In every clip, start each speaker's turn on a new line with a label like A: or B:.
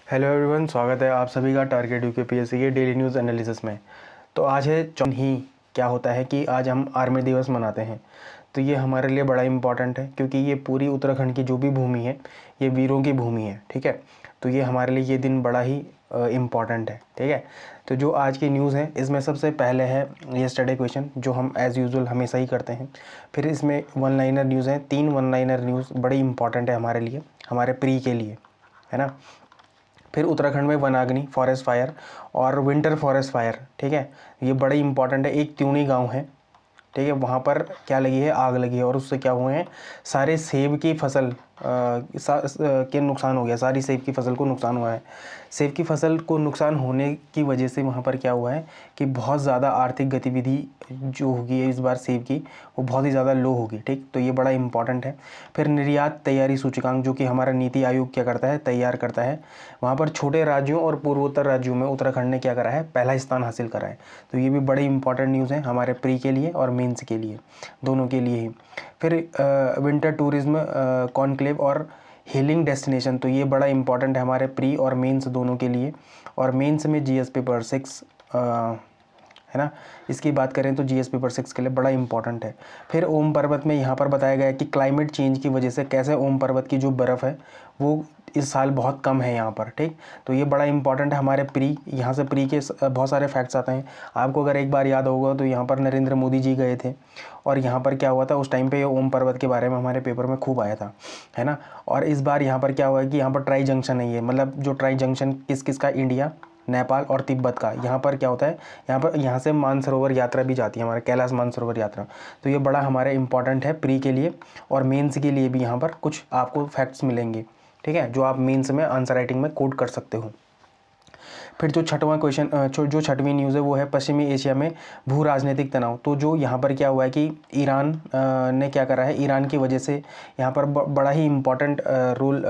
A: Hello everyone, स्वागत है आप सभी का टारगेट यूकेपीएससी के डेली न्यूज़ एनालिसिस में। तो आज है ही क्या होता है कि आज हम आर्मी दिवस मनाते हैं। तो ये हमारे लिए बड़ा इम्पॉर्टेंट है क्योंकि ये पूरी उत्तराखंड की जो भी भूमि है ये वीरों की भूमि है। ठीक है, तो ये हमारे लिए ये दिन बड़ा ही इम्पॉर्टेंट है। ठीक है, तो जो आज की न्यूज़ है इसमें सबसे पहले है येस्टरडे क्वेश्चन, जो हम एज़ यूजुअल हमेशा ही करते हैं। फिर इसमें वन लाइनर न्यूज़ है, 3 वन लाइनर न्यूज़ बड़ी इंपॉर्टेंट है हमारे लिए, हमारे प्री के लिए, है ना। फिर उत्तराखंड में वनाग्नि फॉरेस्ट फायर और विंटर फॉरेस्ट फायर। ठीक है, ये बड़े इंपॉर्टेंट है। एक त्यूनी गांव है, ठीक है, वहाँ पर क्या लगी है, आग लगी है और उससे क्या हुए हैं, सारे सेब की फसल के नुकसान हो गया, सारी सेब की फसल को नुकसान हुआ है। सेब की फसल को नुकसान होने की वजह से वहाँ पर क्या हुआ है कि बहुत ज़्यादा आर्थिक गतिविधि जो होगी इस बार सेब की वो बहुत ही ज़्यादा लो होगी। ठीक, तो ये बड़ा इंपॉर्टेंट है। फिर निर्यात तैयारी सूचकांक, जो कि हमारा नीति आयोग क्या करता है, तैयार करता है, वहाँ पर छोटे राज्यों और पूर्वोत्तर राज्यों में उत्तराखंड ने क्या करा है, पहला स्थान हासिल करा है। तो ये भी बड़ी इंपॉर्टेंट न्यूज़ है हमारे प्री के लिए और मेंस के लिए, दोनों के लिए ही। फिर विंटर टूरिज्म कॉन्क्लेव और हीलिंग डेस्टिनेशन, तो ये बड़ा इंपॉर्टेंट है हमारे प्री और मेंस दोनों के लिए। और मेंस में जीएस पेपर 6 है ना, इसकी बात करें तो जीएस पेपर 6 के लिए बड़ा इंपॉर्टेंट है। फिर ओम पर्वत में यहाँ पर बताया गया है कि क्लाइमेट चेंज की वजह से कैसे ओम पर्वत की जो बर्फ़ है वो इस साल बहुत कम है यहाँ पर। ठीक, तो ये बड़ा इंपॉर्टेंट है हमारे प्री, यहाँ से प्री के बहुत सारे फैक्ट्स आते हैं। आपको अगर एक बार याद होगा तो यहाँ पर नरेंद्र मोदी जी गए थे और यहाँ पर क्या हुआ था, उस टाइम पे ये ओम पर्वत के बारे में हमारे पेपर में खूब आया था, है ना। और इस बार यहाँ पर क्या हुआ है कि यहाँ पर ट्राई जंक्शन है, ये मतलब जो ट्राई जंक्शन किस किस का, इंडिया, नेपाल और तिब्बत का। यहाँ पर क्या होता है, यहाँ से मानसरोवर यात्रा भी जाती है, हमारे कैलाश मानसरोवर यात्रा। तो ये बड़ा हमारे इंपॉर्टेंट है प्री के लिए और मेंस के लिए भी। यहाँ पर कुछ आपको फैक्ट्स मिलेंगे, ठीक है, जो आप मेंस में आंसर राइटिंग में कोड कर सकते हो। फिर जो छठवां क्वेश्चन, जो छठवीं न्यूज़ है वो है पश्चिमी एशिया में भू राजनीतिक तनाव। तो जो यहाँ पर क्या हुआ है कि ईरान ने क्या करा है, ईरान की वजह से यहाँ पर बड़ा ही इम्पोर्टेंट रूल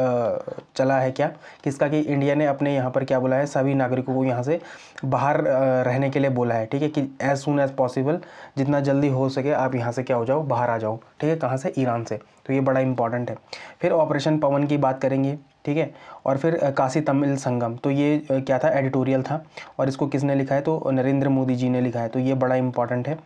A: चला है, क्या, किसका, कि इंडिया ने अपने यहाँ पर क्या बोला है, सभी नागरिकों को यहाँ से बाहर रहने के लिए बोला है। ठीक है, कि एज़ सून एज़ पॉसिबल, जितना जल्दी हो सके आप यहाँ से क्या हो जाओ, बाहर आ जाओ। ठीक है, कहाँ से, ईरान से। तो ये बड़ा इंपॉर्टेंट है। फिर ऑपरेशन पवन की बात करेंगे, ठीक है। और फिर काशी तमिल संगम, तो ये क्या था, एडिटोरियल था और इसको किसने लिखा है, तो नरेंद्र मोदी जी ने लिखा है। तो ये बड़ा इंपॉर्टेंट है,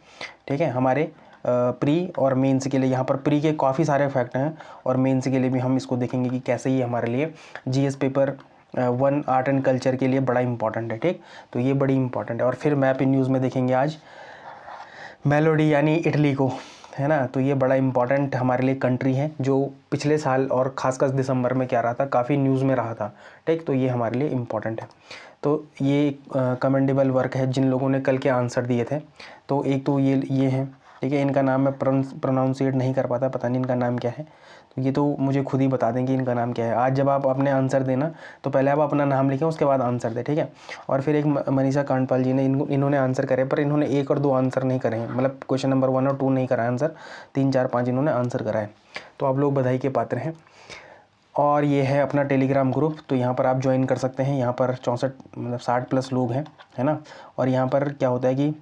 A: ठीक है, हमारे प्री और मेंस के लिए। यहाँ पर प्री के काफ़ी सारे फैक्ट हैं और मेंस के लिए भी हम इसको देखेंगे कि कैसे ये हमारे लिए GS paper 1 art and culture के लिए बड़ा इंपॉर्टेंट है। ठीक, तो ये बड़ी इंपॉर्टेंट है। और फिर मैप इन न्यूज़ में देखेंगे आज मेलोडी यानी इटली को, है ना। तो ये बड़ा इंपॉर्टेंट हमारे लिए कंट्री है, जो पिछले साल और ख़ासकर दिसंबर में क्या रहा था, काफ़ी न्यूज़ में रहा था। ठीक, तो ये हमारे लिए इम्पॉर्टेंट है। तो ये कमेंडेबल वर्क है जिन लोगों ने कल के आंसर दिए थे। तो एक तो ये हैं, ठीक है, इनका नाम मैं प्रोनाउंसिएट नहीं कर पाता, पता नहीं इनका नाम क्या है। तो ये तो मुझे खुद ही बता दें कि इनका नाम क्या है। आज जब आप अपने आंसर देना तो पहले आप अपना नाम लिखें, उसके बाद आंसर दें, ठीक है। और फिर एक मनीषा कांडपाल जी ने इन्होंने आंसर करे, पर इन्होंने 1 और 2 आंसर नहीं करे हैं, मतलब क्वेश्चन नंबर 1 और 2 नहीं करा आंसर, 3 4 5 इन्होंने आंसर करा है। तो आप लोग बधाई के पात्र हैं। और ये है अपना टेलीग्राम ग्रुप, तो यहाँ पर आप ज्वाइन कर सकते हैं। यहाँ पर 64 मतलब 60+ लोग हैं, है ना। और यहाँ पर क्या होता है कि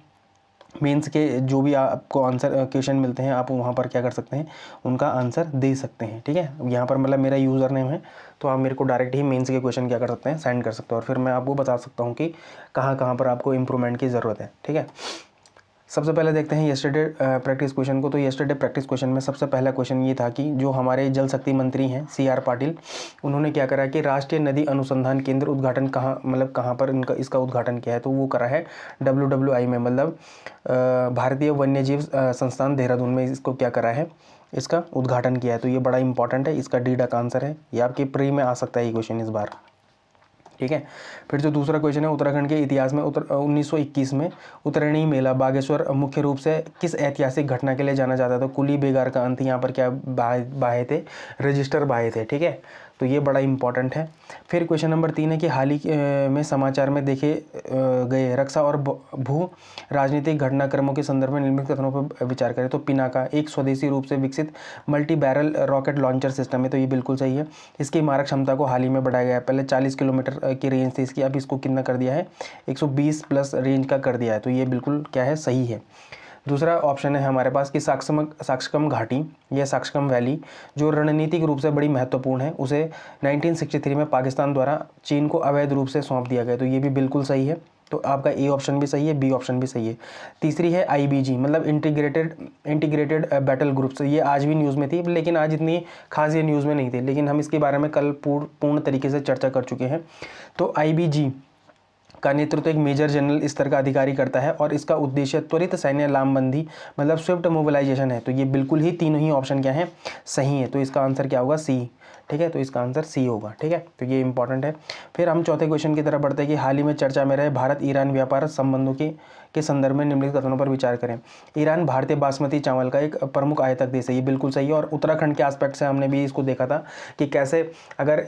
A: मेंस के जो भी आपको आंसर क्वेश्चन मिलते हैं, आप वहाँ पर क्या कर सकते हैं, उनका आंसर दे सकते हैं। ठीक है, यहाँ पर मतलब मेरा यूज़र नेम है, तो आप मेरे को डायरेक्ट ही मेंस के क्वेश्चन क्या कर सकते हैं, सेंड कर सकते हो। और फिर मैं आपको बता सकता हूँ कि कहाँ कहाँ पर आपको इम्प्रूवमेंट की ज़रूरत है। ठीक है, सबसे पहले देखते हैं येस्टरडे प्रैक्टिस क्वेश्चन को। तो येस्टरडे प्रैक्टिस क्वेश्चन में सबसे पहला क्वेश्चन ये था कि जो हमारे जल शक्ति मंत्री हैं CR पाटिल, उन्होंने क्या करा कि राष्ट्रीय नदी अनुसंधान केंद्र उद्घाटन कहाँ पर इसका उद्घाटन किया है, तो वो करा है WWI में, मतलब भारतीय वन्यजीव संस्थान देहरादून में इसको क्या करा है, इसका उद्घाटन किया है। तो ये बड़ा इंपॉर्टेंट है, इसका डी का आंसर है, ये आपके प्री में आ सकता है ये क्वेश्चन इस बार। ठीक है, फिर जो दूसरा क्वेश्चन है, उत्तराखंड के इतिहास में 1921 में उत्तरायणी मेला बागेश्वर मुख्य रूप से किस ऐतिहासिक घटना के लिए जाना जाता था। कुली बेगार का अंत, यहाँ पर क्या बाहे थे, रजिस्टर बाहे थे। ठीक है, तो ये बड़ा इंपॉर्टेंट है। फिर क्वेश्चन नंबर 3 है कि हाल ही में समाचार में देखे गए रक्षा और भू राजनीतिक घटनाक्रमों के संदर्भ में निम्नलिखित कथनों पर विचार करें। तो पिनाका एक स्वदेशी रूप से विकसित multi barrel rocket launcher system है, तो ये बिल्कुल सही है। इसकी मारक क्षमता को हाल ही में बढ़ाया गया है, पहले 40 किलोमीटर की रेंज थी इसकी, अब इसको कितना कर दिया है, 120+ रेंज का कर दिया है। तो ये बिल्कुल क्या है, सही है। दूसरा ऑप्शन है हमारे पास कि साक्सकम घाटी या साक्सकम वैली जो रणनीतिक रूप से बड़ी महत्वपूर्ण है, उसे 1963 में पाकिस्तान द्वारा चीन को अवैध रूप से सौंप दिया गया। तो ये भी बिल्कुल सही है। तो आपका ए ऑप्शन भी सही है, बी ऑप्शन भी सही है। तीसरी है IBG मतलब इंटीग्रेटेड बैटल ग्रुप्स। ये आज भी न्यूज़ में थी, लेकिन आज इतनी खास ये न्यूज़ में नहीं थी, लेकिन हम इसके बारे में कल पूर्ण तरीके से चर्चा कर चुके हैं। तो IBG का नेतृत्व एक मेजर जनरल स्तर का अधिकारी करता है और इसका उद्देश्य त्वरित सैन्य लामबंदी मतलब स्विफ्ट मोबिलाइजेशन है। तो ये बिल्कुल ही तीनों ही ऑप्शन क्या हैं, सही है। तो इसका आंसर क्या होगा, सी। ठीक है, तो इसका आंसर सी होगा। ठीक है, तो ये इंपॉर्टेंट है। फिर हम चौथे क्वेश्चन की तरफ बढ़ते हैं कि हाल ही में चर्चा में रहे भारत ईरान व्यापार संबंधों के संदर्भ में निम्नलिखित कथनों पर विचार करें। ईरान भारतीय बासमती चावल का एक प्रमुख आयातक देश है। ये बिल्कुल सही है। और उत्तराखंड के एस्पेक्ट से हमने भी इसको देखा था कि कैसे अगर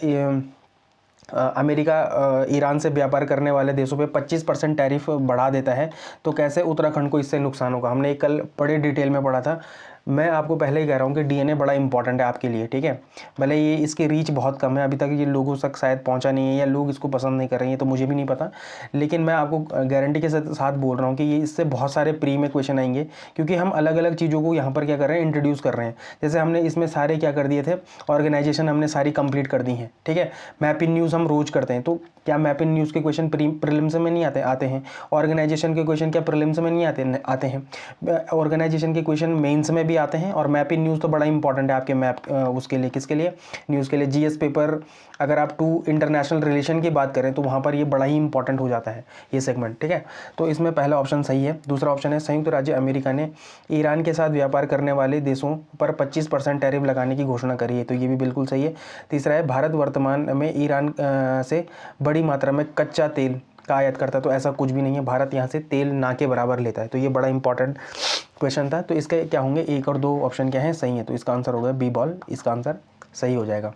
A: अमेरिका ईरान से व्यापार करने वाले देशों पे 25% टैरिफ बढ़ा देता है, तो कैसे उत्तराखंड को इससे नुकसान होगा। हमने कल बड़े डिटेल में पढ़ा था। मैं आपको पहले ही कह रहा हूँ कि DNA बड़ा इंपॉर्टेंट है आपके लिए। ठीक है, भले ये इसकी रीच बहुत कम है, अभी तक ये लोगों तक शायद पहुँचा नहीं है या लोग इसको पसंद नहीं कर रहे हैं, तो मुझे भी नहीं पता, लेकिन मैं आपको गारंटी के साथ बोल रहा हूँ कि ये इससे बहुत सारे प्री में क्वेश्चन आएंगे, क्योंकि हम अलग अलग चीज़ों को यहाँ पर क्या कर रहे हैं, इंट्रोड्यूस कर रहे हैं। जैसे हमने इसमें सारे क्या कर दिए थे, ऑर्गेनाइजेशन हमने सारी कंप्लीट कर दी हैं। ठीक है, मैप इन न्यूज़ हम रोज करते हैं, तो क्या मैप इन न्यूज़ के क्वेश्चन प्रीलिम्स में नहीं आते हैं। ऑर्गेनाइजेशन के क्वेश्चन क्या प्रीलिम्स में नहीं आते हैं। ऑर्गेनाइजेशन के क्वेश्चन मेंस में भी आते हैं। और मैप इन न्यूज़ तो बड़ा इंपॉर्टेंट है आपके मैप उसके लिए, किसके लिए, न्यूज़ के लिए। GS पेपर अगर आप 2 इंटरनेशनल रिलेशन की बात करें तो वहाँ पर ये बड़ा ही इंपॉर्टेंट हो जाता है ये सेगमेंट। ठीक है, तो इसमें पहला ऑप्शन सही है। दूसरा ऑप्शन है संयुक्त राज्य अमेरिका ने ईरान के साथ व्यापार करने वाले देशों पर 25% टैरिफ लगाने की घोषणा करी है। तो ये भी बिल्कुल सही है। तीसरा है भारत वर्तमान में ईरान से बड़ी मात्रा में कच्चा तेल का आयात करता है। तो ऐसा कुछ भी नहीं है, भारत यहाँ से तेल ना के बराबर लेता है। तो ये बड़ा इंपॉर्टेंट क्वेश्चन था। तो इसके क्या होंगे, 1 और 2 ऑप्शन क्या हैं, सही है। तो इसका आंसर होगा बी बॉल, इसका आंसर सही हो जाएगा।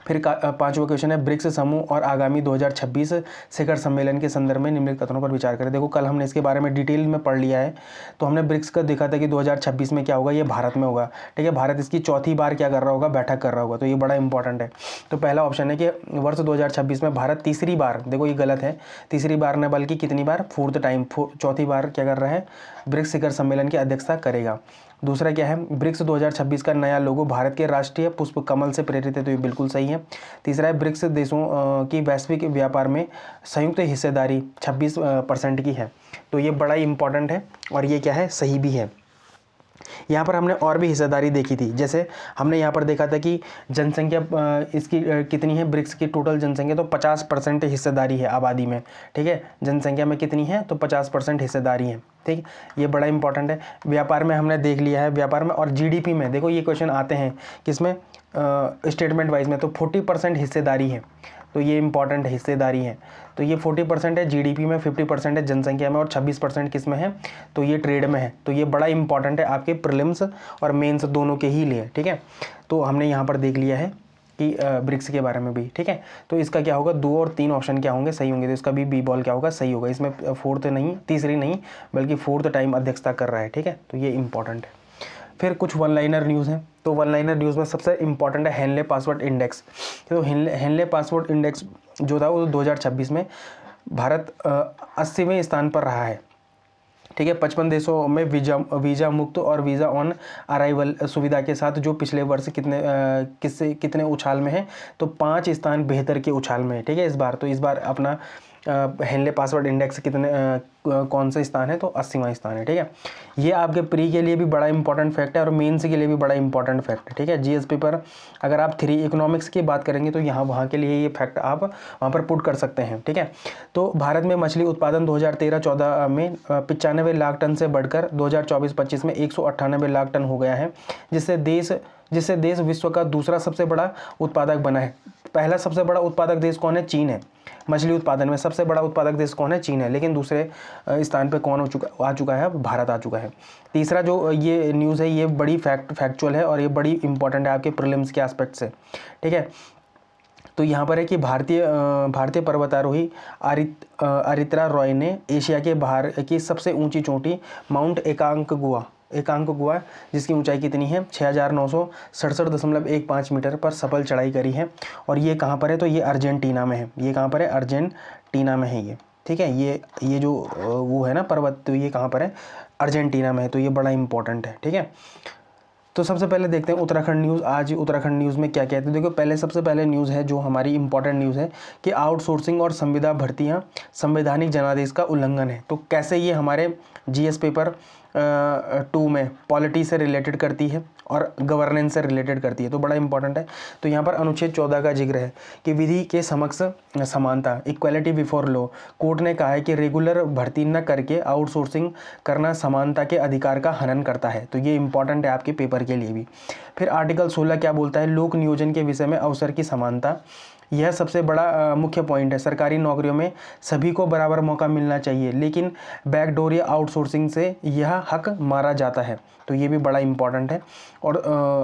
A: फिर पांचवा क्वेश्चन है ब्रिक्स समूह और आगामी 2026 शिखर सम्मेलन के संदर्भ में निम्नलिखित कथनों पर विचार करें। देखो कल हमने इसके बारे में डिटेल में पढ़ लिया है। तो हमने ब्रिक्स का देखा था कि 2026 में क्या होगा, ये भारत में होगा। ठीक है, भारत इसकी चौथी बार क्या कर रहा होगा, बैठक कर रहा होगा। तो ये बड़ा इंपॉर्टेंट है। तो पहला ऑप्शन है कि वर्ष 2026 में भारत तीसरी बार, देखो ये गलत है, तीसरी बार न बल्कि कितनी बार, फोर्थ टाइम, चौथी बार क्या कर रहा है, ब्रिक्स शिखर सम्मेलन की अध्यक्षता करेगा। दूसरा क्या है, ब्रिक्स 2026 का नया लोगो भारत के राष्ट्रीय पुष्प कमल से प्रेरित है। तो ये बिल्कुल सही है। तीसरा है ब्रिक्स देशों की वैश्विक व्यापार में संयुक्त हिस्सेदारी 26% की है। तो ये बड़ा ही इंपॉर्टेंट है और ये क्या है, सही भी है। यहाँ पर हमने और भी हिस्सेदारी देखी थी। जैसे हमने यहाँ पर देखा था कि जनसंख्या इसकी कितनी है, ब्रिक्स की टोटल जनसंख्या, तो 50% हिस्सेदारी है आबादी में। ठीक है, जनसंख्या में कितनी है, तो 50% हिस्सेदारी है। ठीक, ये बड़ा इंपॉर्टेंट है। व्यापार में हमने देख लिया है, व्यापार में। और GDP में देखो ये क्वेश्चन आते हैं किसमें, स्टेटमेंट वाइज में, तो 40% हिस्सेदारी है। तो ये इंपॉर्टेंट हिस्सेदारी है। तो ये 40% है GDP में, 50% है जनसंख्या में और 26% किस में है, तो ये ट्रेड में है। तो ये बड़ा इंपॉर्टेंट है आपके प्रीलिम्स और मेंस दोनों के ही लिए। ठीक है, तो हमने यहाँ पर देख लिया है कि ब्रिक्स के बारे में भी। ठीक है, तो इसका क्या होगा, 2 और 3 ऑप्शन क्या होंगे, सही होंगे। तो इसका भी बी बॉल क्या होगा, सही होगा। इसमें फोर्थ नहीं, तीसरी नहीं, बल्कि फोर्थ टाइम अध्यक्षता कर रहा है। ठीक है, तो ये इंपॉर्टेंट है। फिर कुछ वन लाइनर न्यूज़ हैं। तो वन लाइनर न्यूज़ में सबसे इंपॉर्टेंट है हेनले पासवर्ड इंडेक्स। तो हेनले पासवर्ड इंडेक्स जो था वो 2026 में भारत 80वें स्थान पर रहा है। ठीक है, 55 देशों में वीज़ा मुक्त और वीज़ा ऑन अराइवल सुविधा के साथ, जो पिछले वर्ष कितने उछाल में है, तो 5 स्थान बेहतर के उछाल में है। ठीक है, इस बार, तो इस बार अपना हेनले पासवर्ड इंडेक्स कौन सा स्थान है, तो 80वां स्थान है। ठीक है, ये आपके प्री के लिए भी बड़ा इंपॉर्टेंट फैक्ट है और मेंस के लिए भी बड़ा इंपॉर्टेंट फैक्ट है। ठीक है, GS पेपर अगर आप 3 इकोनॉमिक्स की बात करेंगे तो यहाँ वहाँ के लिए ये फैक्ट आप वहाँ पर पुट कर सकते हैं। ठीक है, तो भारत में मछली उत्पादन 2013-14 में 95 लाख टन से बढ़कर 2024-25 में 198 लाख टन हो गया है, जिससे देश विश्व का दूसरा सबसे बड़ा उत्पादक बना है। पहला सबसे बड़ा उत्पादक देश कौन है, चीन है। मछली उत्पादन में सबसे बड़ा उत्पादक देश कौन है, चीन है। लेकिन दूसरे स्थान पे कौन आ चुका है, भारत आ चुका है। तीसरा जो ये न्यूज़ है ये बड़ी फैक्चुअल है और ये बड़ी इंपॉर्टेंट है आपके प्रीलिम्स के एस्पेक्ट से। ठीक है, तो यहाँ पर है कि भारतीय पर्वतारोही अरित्रा रॉय ने एशिया के बाहर की सबसे ऊंची चोटी माउंट एकांकगुआ जिसकी ऊंचाई कितनी है, 6967.15 मीटर पर सफल चढ़ाई करी है। और ये कहाँ पर है, तो ये अर्जेंटीना में है। ये कहाँ पर है, अर्जेंटीना में है ये। ठीक है, ये जो वो है ना पर्वत, तो ये कहाँ पर है, अर्जेंटीना में है, तो ये बड़ा इंपॉर्टेंट है। ठीक है, तो सबसे पहले देखते हैं उत्तराखंड न्यूज़। आज उत्तराखंड न्यूज़ में क्या कहते हैं, देखो पहले सबसे पहले न्यूज़ है जो हमारी इंपॉर्टेंट न्यूज़ है कि आउटसोर्सिंग और संविदा भर्तियाँ संवैधानिक जनादेश का उल्लंघन है। तो कैसे ये हमारे जीएस पेपर 2 में पॉलिटी से रिलेटेड करती है और गवर्नेंस से रिलेटेड करती है, तो बड़ा इंपॉर्टेंट है। तो यहाँ पर अनुच्छेद 14 का जिक्र है कि विधि के समक्ष समानता, इक्वालिटी बिफोर लॉ। कोर्ट ने कहा है कि रेगुलर भर्ती न करके आउटसोर्सिंग करना समानता के अधिकार का हनन करता है, तो ये इंपॉर्टेंट है आपके पेपर के लिए भी। फिर आर्टिकल 16 क्या बोलता है, लोक नियोजन के विषय में अवसर की समानता। यह सबसे बड़ा मुख्य पॉइंट है। सरकारी नौकरियों में सभी को बराबर मौका मिलना चाहिए, लेकिन बैकडोर या आउटसोर्सिंग से यह हक मारा जाता है, तो ये भी बड़ा इंपॉर्टेंट है। और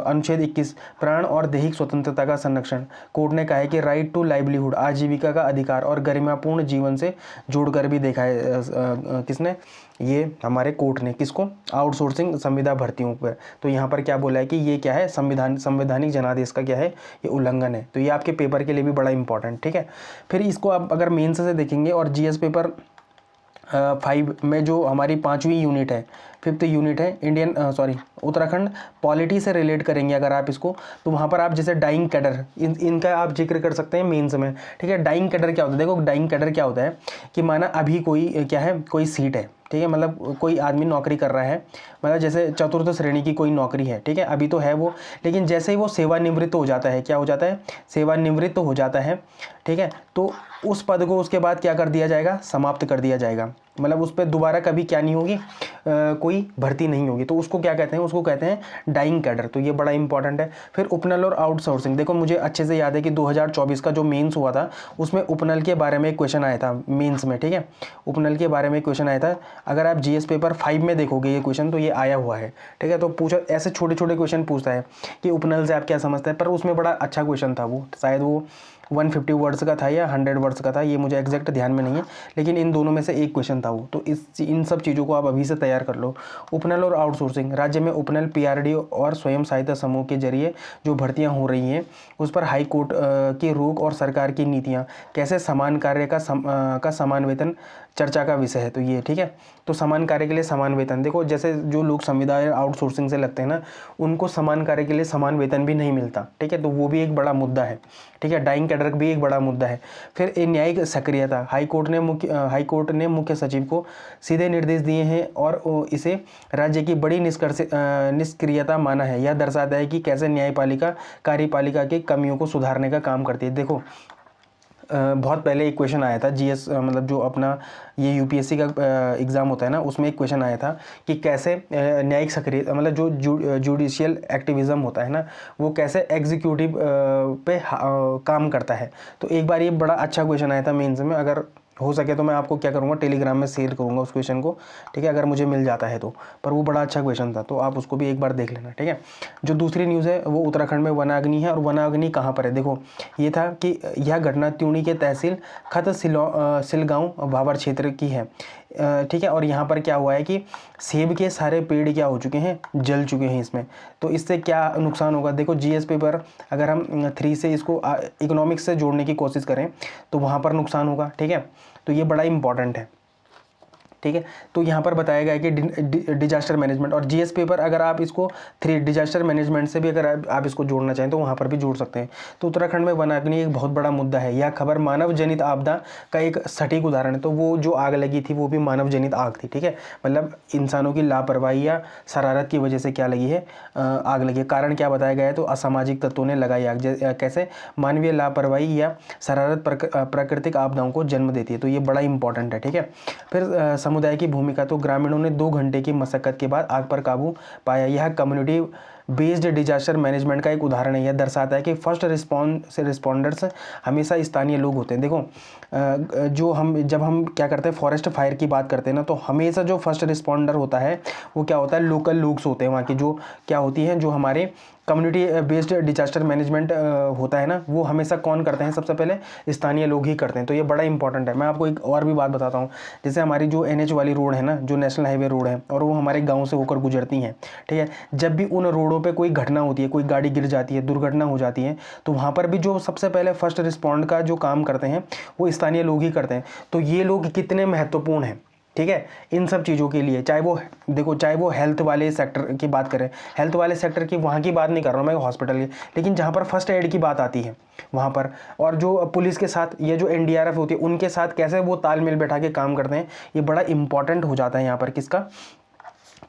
A: अनुच्छेद 21 प्राण और दैहिक स्वतंत्रता का संरक्षण। कोर्ट ने कहा है कि राइट टू लाइवलीहुड, आजीविका का अधिकार और गरिमापूर्ण जीवन से जोड़कर भी देखा है किसने, ये हमारे कोर्ट ने, किसको, आउटसोर्सिंग संविदा भर्तियों पर। तो यहाँ पर क्या बोला है कि ये क्या है, संवैधानिक जनादेश का क्या है, ये उल्लंघन है। तो ये आपके पेपर के लिए भी बड़ा इंपॉर्टेंट। ठीक है, फिर इसको आप अगर मेंस से देखेंगे और जीएस पेपर 5 में जो हमारी 5वीं यूनिट है, 5th यूनिट है उत्तराखंड पॉलिटी से रिलेट करेंगे अगर आप इसको, तो वहाँ पर आप जैसे डाइंग कैडर इनका आप जिक्र कर सकते हैं मेंस में। ठीक है, डाइंग कैडर क्या होता है, देखो डाइंग कैडर क्या होता है कि माना अभी कोई क्या है, कोई सीट है, ठीक है, मतलब कोई आदमी नौकरी कर रहा है, मतलब जैसे चतुर्थ श्रेणी की कोई नौकरी है, ठीक है, अभी तो है वो, लेकिन जैसे ही वो सेवानिवृत्त हो जाता है, क्या हो जाता है, सेवानिवृत्त हो जाता है, ठीक है, तो उस पद को उसके बाद क्या कर दिया जाएगा, समाप्त कर दिया जाएगा, मतलब उस पर दोबारा कभी क्या नहीं होगी, कोई भर्ती नहीं होगी, तो उसको क्या कहते हैं, उसको कहते हैं डाइंग कैडर। तो ये बड़ा इंपॉर्टेंट है। फिर उपनल और आउटसोर्सिंग, देखो मुझे अच्छे से याद है कि 2024 का जो मेंस हुआ था उसमें उपनल के बारे में एक क्वेश्चन आया था मेंस में। ठीक है, उपनल के बारे में क्वेश्चन आया था, अगर आप जीएस पेपर 5 में देखोगे ये क्वेश्चन, तो ये आया हुआ है। ठीक है, तो पूछा, ऐसे छोटे छोटे क्वेश्चन पूछता है कि उपनल से आप क्या समझते हैं, पर उसमें बड़ा अच्छा क्वेश्चन था वो, शायद वो 150 वर्ड्स का था या 100 वर्ड्स का था, ये मुझे एग्जैक्ट ध्यान में नहीं है, लेकिन इन दोनों में से एक क्वेश्चन था वो। तो इन सब चीज़ों को आप अभी से तैयार कर लो। उपनल और आउटसोर्सिंग, राज्य में उपनल, पीआरडी और स्वयं सहायता समूह के जरिए जो भर्तियां हो रही हैं उस पर हाई कोर्ट की रोक और सरकार की नीतियां, कैसे समान कार्य का समान वेतन चर्चा का विषय है। तो ये ठीक है, तो समान कार्य के लिए समान वेतन, देखो जैसे जो लोग संविदा आउटसोर्सिंग से लगते हैं ना, उनको समान कार्य के लिए समान वेतन भी नहीं मिलता। ठीक है, तो वो भी एक बड़ा मुद्दा है। ठीक है, डाइंग कैडर भी एक बड़ा मुद्दा है। फिर न्यायिक सक्रियता, हाईकोर्ट ने मुख्य सचिव को सीधे निर्देश दिए हैं और इसे राज्य की बड़ी निष्क्रियता माना है। यह दर्शाता है कि कैसे न्यायपालिका कार्यपालिका की कमियों को सुधारने का काम करती है। देखो बहुत पहले एक क्वेश्चन आया था जीएस, मतलब जो अपना ये यूपीएससी का एग्ज़ाम होता है ना, उसमें एक क्वेश्चन आया था कि कैसे न्यायिक सक्रिय, मतलब जो जुडिशियल एक्टिविज़म होता है ना, वो कैसे एग्जीक्यूटिव पे काम करता है। तो एक बार ये बड़ा अच्छा क्वेश्चन आया था मेंस में, अगर हो सके तो मैं आपको क्या करूँगा, टेलीग्राम में शेयर करूँगा उस क्वेश्चन को। ठीक है, अगर मुझे मिल जाता है तो, पर वो बड़ा अच्छा क्वेश्चन था, तो आप उसको भी एक बार देख लेना। ठीक है, जो दूसरी न्यूज़ है वो उत्तराखंड में वनाग्नि है। और वनाग्नि कहाँ पर है, देखो ये था कि यह घटना त्यूणी के तहसील खत सिलगांव भावर क्षेत्र की है। ठीक है, और यहाँ पर क्या हुआ है कि सेब के सारे पेड़ क्या हो चुके हैं, जल चुके हैं इसमें। तो इससे क्या नुकसान होगा, देखो जीएस पेपर अगर हम 3 से इसको इकोनॉमिक्स से जोड़ने की कोशिश करें तो वहाँ पर नुकसान होगा। ठीक है, तो ये बड़ा इंपॉर्टेंट है। ठीक है, तो यहाँ पर बताया गया है कि डिजास्टर मैनेजमेंट और जीएस पेपर, अगर आप इसको 3 डिजास्टर मैनेजमेंट से भी अगर आप इसको जोड़ना चाहें तो वहाँ पर भी जोड़ सकते हैं। तो उत्तराखंड में वनाग्नि एक बहुत बड़ा मुद्दा है। यह खबर मानव जनित आपदा का एक सटीक उदाहरण है। तो वो जो आग लगी थी वो भी मानव जनित आग थी। ठीक है, मतलब इंसानों की लापरवाही या शरारत की वजह से क्या लगी है, आग लगी है। कारण क्या बताया गया है, तो असामाजिक तत्वों ने लगाई आग। कैसे, मानवीय लापरवाही या शरारत प्राकृतिक आपदाओं को जन्म देती है। तो ये बड़ा इंपॉर्टेंट है। ठीक है, फिर समुदाय की भूमिका, तो ग्रामीणों ने 2 घंटे की मशक्कत के बाद आग पर काबू पाया। यह कम्युनिटी बेस्ड डिजास्टर मैनेजमेंट का एक उदाहरण है। यह दर्शाता है कि फर्स्ट रिस्पॉन्डर्स हमेशा स्थानीय लोग होते हैं। देखो जब हम क्या करते हैं, फॉरेस्ट फायर की बात करते हैं ना, तो हमेशा जो फर्स्ट रिस्पॉन्डर होता है वो क्या होता है, लोकल लोग होते हैं वहाँ की, जो क्या होती हैं, जो हमारे कम्युनिटी बेस्ड डिजास्टर मैनेजमेंट होता है ना, वो हमेशा कौन करते हैं, सबसे पहले स्थानीय लोग ही करते हैं। तो ये बड़ा इंपॉर्टेंट है। मैं आपको एक और भी बात बताता हूँ, जैसे हमारी जो NH वाली रोड है ना, जो नेशनल हाईवे रोड है, और वो हमारे गाँव से होकर गुजरती हैं। ठीक है, जब भी उन रोडों पे कोई घटना होती है, कोई गाड़ी गिर जाती है, दुर्घटना हो जाती है, तो वहाँ पर भी जो सबसे पहले फर्स्ट रिस्पॉन्ड का जो काम करते हैं वो स्थानीय लोग ही करते हैं। तो ये लोग कितने महत्वपूर्ण हैं, ठीक है, इन सब चीज़ों के लिए, चाहे वो देखो, चाहे वो हेल्थ वाले सेक्टर की बात करें, हेल्थ वाले सेक्टर की वहाँ की बात नहीं कर रहा हूँ मैं हॉस्पिटल की, लेकिन जहाँ पर फर्स्ट एड की बात आती है वहाँ पर, और जो पुलिस के साथ ये जो एनडीआरएफ होती है उनके साथ कैसे वो तालमेल बैठा के काम करते हैं, ये बड़ा इंपॉर्टेंट हो जाता है यहाँ पर। किसका?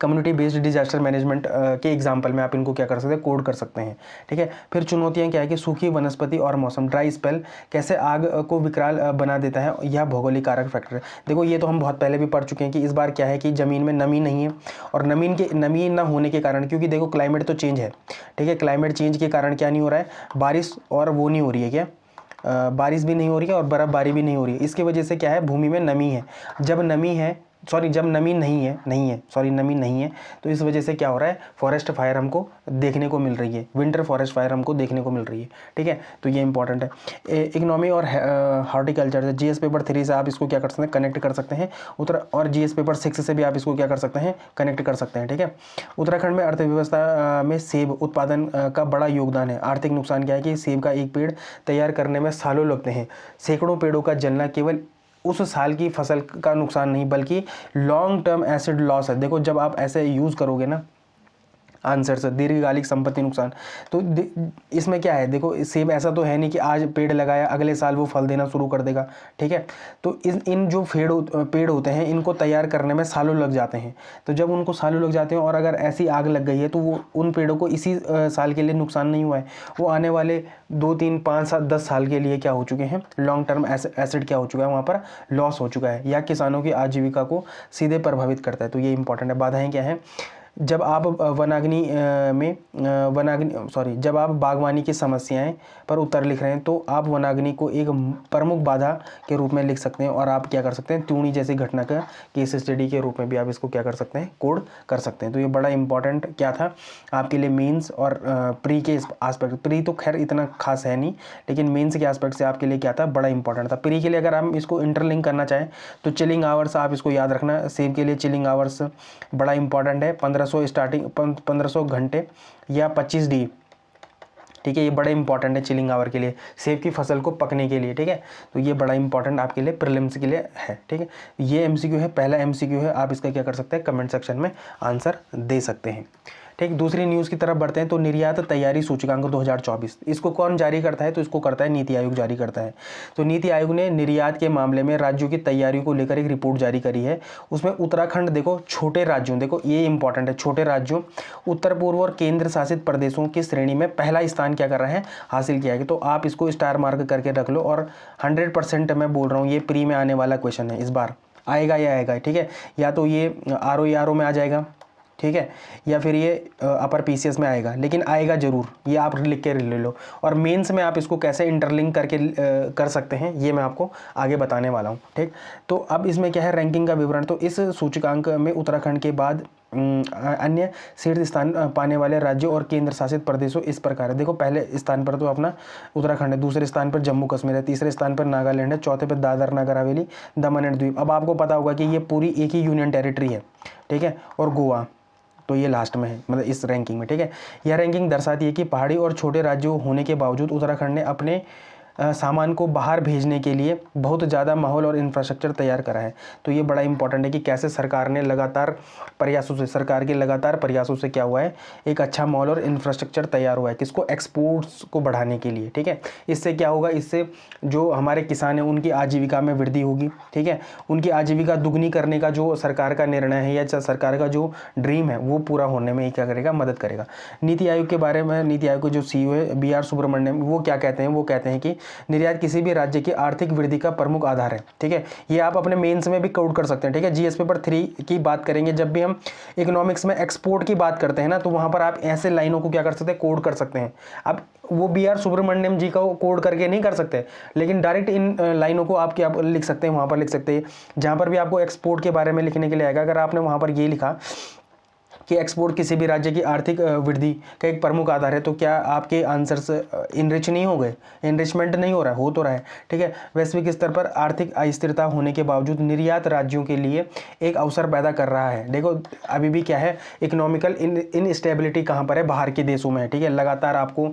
A: कम्युनिटी बेस्ड डिजास्टर मैनेजमेंट के एग्जाम्पल में आप इनको क्या कर सकते हैं, कोड कर सकते हैं। ठीक है, फिर चुनौतियां क्या है कि सूखी वनस्पति और मौसम, ड्राई स्पेल कैसे आग को विकराल बना देता है, यह भौगोलिक कारक फैक्टर है। देखो ये तो हम बहुत पहले भी पढ़ चुके हैं कि इस बार क्या है कि ज़मीन में नमी नहीं है, और नमी ना होने के कारण, क्योंकि देखो क्लाइमेट तो चेंज है, ठीक है, क्लाइमेट चेंज के कारण क्या नहीं हो रहा है, बारिश और वो नहीं हो रही है, क्या बारिश भी नहीं हो रही है और बर्फबारी भी नहीं हो रही है। इसकी वजह से क्या है, भूमि में नमी है। जब नमी है, जब नमी नमी नहीं है, तो इस वजह से क्या हो रहा है, फॉरेस्ट फायर हमको देखने को मिल रही है, विंटर फॉरेस्ट फायर हमको देखने को मिल रही है। ठीक है, तो ये इंपॉर्टेंट है। इकोनॉमी और हॉर्टिकल्चर, जीएस पेपर 3 से आप इसको क्या कर सकते हैं, कनेक्ट कर सकते हैं। और जीएस पेपर 6 से भी आप इसको क्या कर सकते हैं, कनेक्ट कर सकते हैं। ठीक है, उत्तराखंड में अर्थव्यवस्था में सेब उत्पादन का बड़ा योगदान है। आर्थिक नुकसान क्या है कि सेब का एक पेड़ तैयार करने में सालों लगते हैं। सैकड़ों पेड़ों का जलना केवल उस साल की फसल का नुकसान नहीं, बल्कि लॉन्ग टर्म एसिड लॉस है। देखो जब आप ऐसे यूज़ करोगे ना आंसर से, दीर्घकालिक संपत्ति नुकसान, तो इसमें क्या है, देखो सेब ऐसा तो है नहीं कि आज पेड़ लगाया अगले साल वो फल देना शुरू कर देगा। ठीक है, तो इन जो पेड़ होते हैं इनको तैयार करने में सालों लग जाते हैं। तो जब उनको सालों लग जाते हैं और अगर ऐसी आग लग गई है तो वो उन पेड़ों को इसी साल के लिए नुकसान नहीं हुआ है, वो आने वाले 2, 3, 5, 7, 10 साल के लिए क्या हो चुके हैं, लॉन्ग टर्म एसिड क्या हो चुका है, वहाँ पर लॉस हो चुका है, या किसानों की आजीविका को सीधे प्रभावित करता है। तो ये इंपॉर्टेंट है। बाधाएं क्या है, जब आप जब आप बागवानी की समस्याएं पर उत्तर लिख रहे हैं तो आप वनाग्नि को एक प्रमुख बाधा के रूप में लिख सकते हैं, और आप क्या कर सकते हैं, त्यूणी जैसी घटना का केस स्टडी के रूप में भी आप इसको क्या कर सकते हैं, कोड कर सकते हैं। तो ये बड़ा इंपॉर्टेंट क्या था आपके लिए मेंस और प्री के आस्पेक्ट। प्री तो खैर इतना खास है नहीं, लेकिन मेंस के आस्पेक्ट से आपके लिए क्या था, बड़ा इंपॉर्टेंट था। प्री के लिए अगर हम इसको इंटरलिंक करना चाहें तो चिलिंग आवर्स आप इसको याद रखना, सेब के लिए चिलिंग आवर्स बड़ा इंपॉर्टेंट है, 1500 घंटे या 25 डी। ठीक है, ये बड़ा इंपॉर्टेंट है चिलिंग आवर के लिए, सेब की फसल को पकने के लिए। ठीक है, तो ये बड़ा इंपॉर्टेंट आपके लिए प्रीलिम्स के लिए है। ठीक है, ये एमसीक्यू है, पहला एमसीक्यू है, आप इसका क्या कर सकते हैं, कमेंट सेक्शन में आंसर दे सकते हैं। ठीक, दूसरी न्यूज़ की तरफ बढ़ते हैं। तो निर्यात तैयारी सूचकांक 2024, इसको कौन जारी करता है, तो इसको करता है नीति आयोग जारी करता है। तो नीति आयोग ने निर्यात के मामले में राज्यों की तैयारियों को लेकर एक रिपोर्ट जारी करी है। उसमें उत्तराखंड, देखो छोटे राज्यों, देखो ये इंपॉर्टेंट है, छोटे राज्यों, उत्तर पूर्व और केंद्र शासित प्रदेशों की श्रेणी में पहला स्थान क्या कर रहा है, हासिल किया है। तो आप इसको स्टार मार्क करके रख लो, और 100% मैं बोल रहा हूँ ये प्री में आने वाला क्वेश्चन है, इस बार आएगा या आएगा। ठीक है, या तो ये आरओ में आ जाएगा, ठीक है, या फिर ये अपर पीसीएस में आएगा, लेकिन आएगा जरूर, ये आप लिख के ले लो। और मेंस में आप इसको कैसे इंटरलिंक करके कर सकते हैं ये मैं आपको आगे बताने वाला हूँ। ठीक, तो अब इसमें क्या है, रैंकिंग का विवरण। तो इस सूचकांक में उत्तराखंड के बाद अन्य शीर्ष स्थान पाने वाले राज्यों और केंद्र शासित प्रदेशों इस प्रकार है। देखो पहले स्थान पर तो अपना उत्तराखंड है, दूसरे स्थान पर जम्मू कश्मीर है, तीसरे स्थान पर नागालैंड है, चौथे पर दादर नगर हवेली, दमन एंड द्वीप। अब आपको पता होगा कि ये पूरी एक ही यूनियन टेरिटरी है, ठीक है, और गोवा तो ये लास्ट में है, मतलब इस रैंकिंग में। ठीक है, यह रैंकिंग दर्शाती है कि पहाड़ी और छोटे राज्यों होने के बावजूद उत्तराखंड ने अपने सामान को बाहर भेजने के लिए बहुत ज़्यादा माहौल और इंफ्रास्ट्रक्चर तैयार करा है। तो ये बड़ा इंपॉर्टेंट है कि कैसे सरकार ने लगातार प्रयासों से, सरकार के लगातार प्रयासों से क्या हुआ है, एक अच्छा माहौल और इंफ्रास्ट्रक्चर तैयार हुआ है, किसको, एक्सपोर्ट्स को बढ़ाने के लिए। ठीक है, इससे क्या होगा, इससे जो हमारे किसान हैं उनकी आजीविका में वृद्धि होगी। ठीक है, उनकी आजीविका दुगनी करने का जो सरकार का निर्णय है या सरकार का जो ड्रीम है वो पूरा होने में क्या करेगा, मदद करेगा। नीति आयोग के बारे में, नीति आयोग के जो सीईओ है BR सुब्रमण्यम, वो क्या कहते हैं, वो कहते हैं कि निर्यात किसी भी राज्य की आर्थिक वृद्धि का प्रमुख आधार है। ठीक है, ये आप अपने मेंस में भी कोड कर सकते हैं। ठीक है, जीएस पेपर 3 की बात करेंगे, जब भी हम इकोनॉमिक्स में एक्सपोर्ट की बात करते हैं ना, तो वहां पर आप ऐसे लाइनों को क्या कर सकते हैं, कोड कर सकते हैं। अब वो BR सुब्रमण्यम जी का कोड करके नहीं कर सकते, लेकिन डायरेक्ट इन लाइनों को आप क्या लिख सकते हैं, वहां पर लिख सकते हैं। जहां पर भी आपको एक्सपोर्ट के बारे में लिखने के लिए आएगा, अगर आपने वहां पर ये लिखा कि एक्सपोर्ट किसी भी राज्य की आर्थिक वृद्धि का एक प्रमुख आधार है, तो क्या आपके आंसर्स इनरिच नहीं हो गए? इनरिचमेंट नहीं हो रहा है, हो तो रहा है, ठीक है। वैश्विक स्तर पर आर्थिक अस्थिरता होने के बावजूद निर्यात राज्यों के लिए एक अवसर पैदा कर रहा है। देखो अभी भी क्या है, इकोनॉमिकल इनस्टेबिलिटी कहाँ पर है? बाहर के देशों में है, ठीक है। लगातार आपको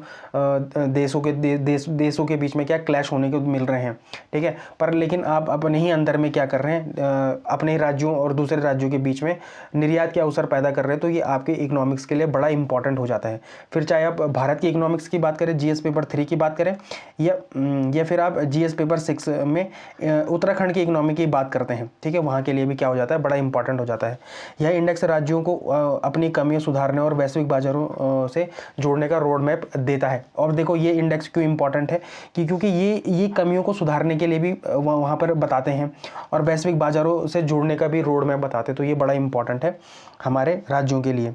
A: देशों के बीच में क्या क्लैश होने को मिल रहे हैं, ठीक है। पर लेकिन आप अपने ही अंदर में क्या कर रहे हैं, अपने राज्यों और दूसरे राज्यों के बीच में निर्यात के अवसर पैदा कर रहे हैं, तो ये आपके इकोनॉमिक्स के लिए बड़ा इंपॉर्टेंट हो जाता है। फिर चाहे आप भारत की इकोनॉमिक्स की बात करें, जीएस पेपर 3 की बात करें, या फिर आप जीएस पेपर 6 में उत्तराखंड की इकोनॉमी की बात करते हैं, ठीक है, वहाँ के लिए भी क्या हो जाता है, बड़ा इंपॉर्टेंट हो जाता है। यह इंडेक्स राज्यों को अपनी कमियां सुधारने और वैश्विक बाजारों से जोड़ने का रोड मैप देता है। और देखो ये इंडेक्स क्यों इंपॉर्टेंट है, कि क्योंकि ये कमियों को सुधारने के लिए भी वहाँ पर बताते हैं और वैश्विक बाजारों से जोड़ने का भी रोड मैप बताते हैं, तो ये बड़ा इंपॉर्टेंट है हमारे राज्यों के लिए।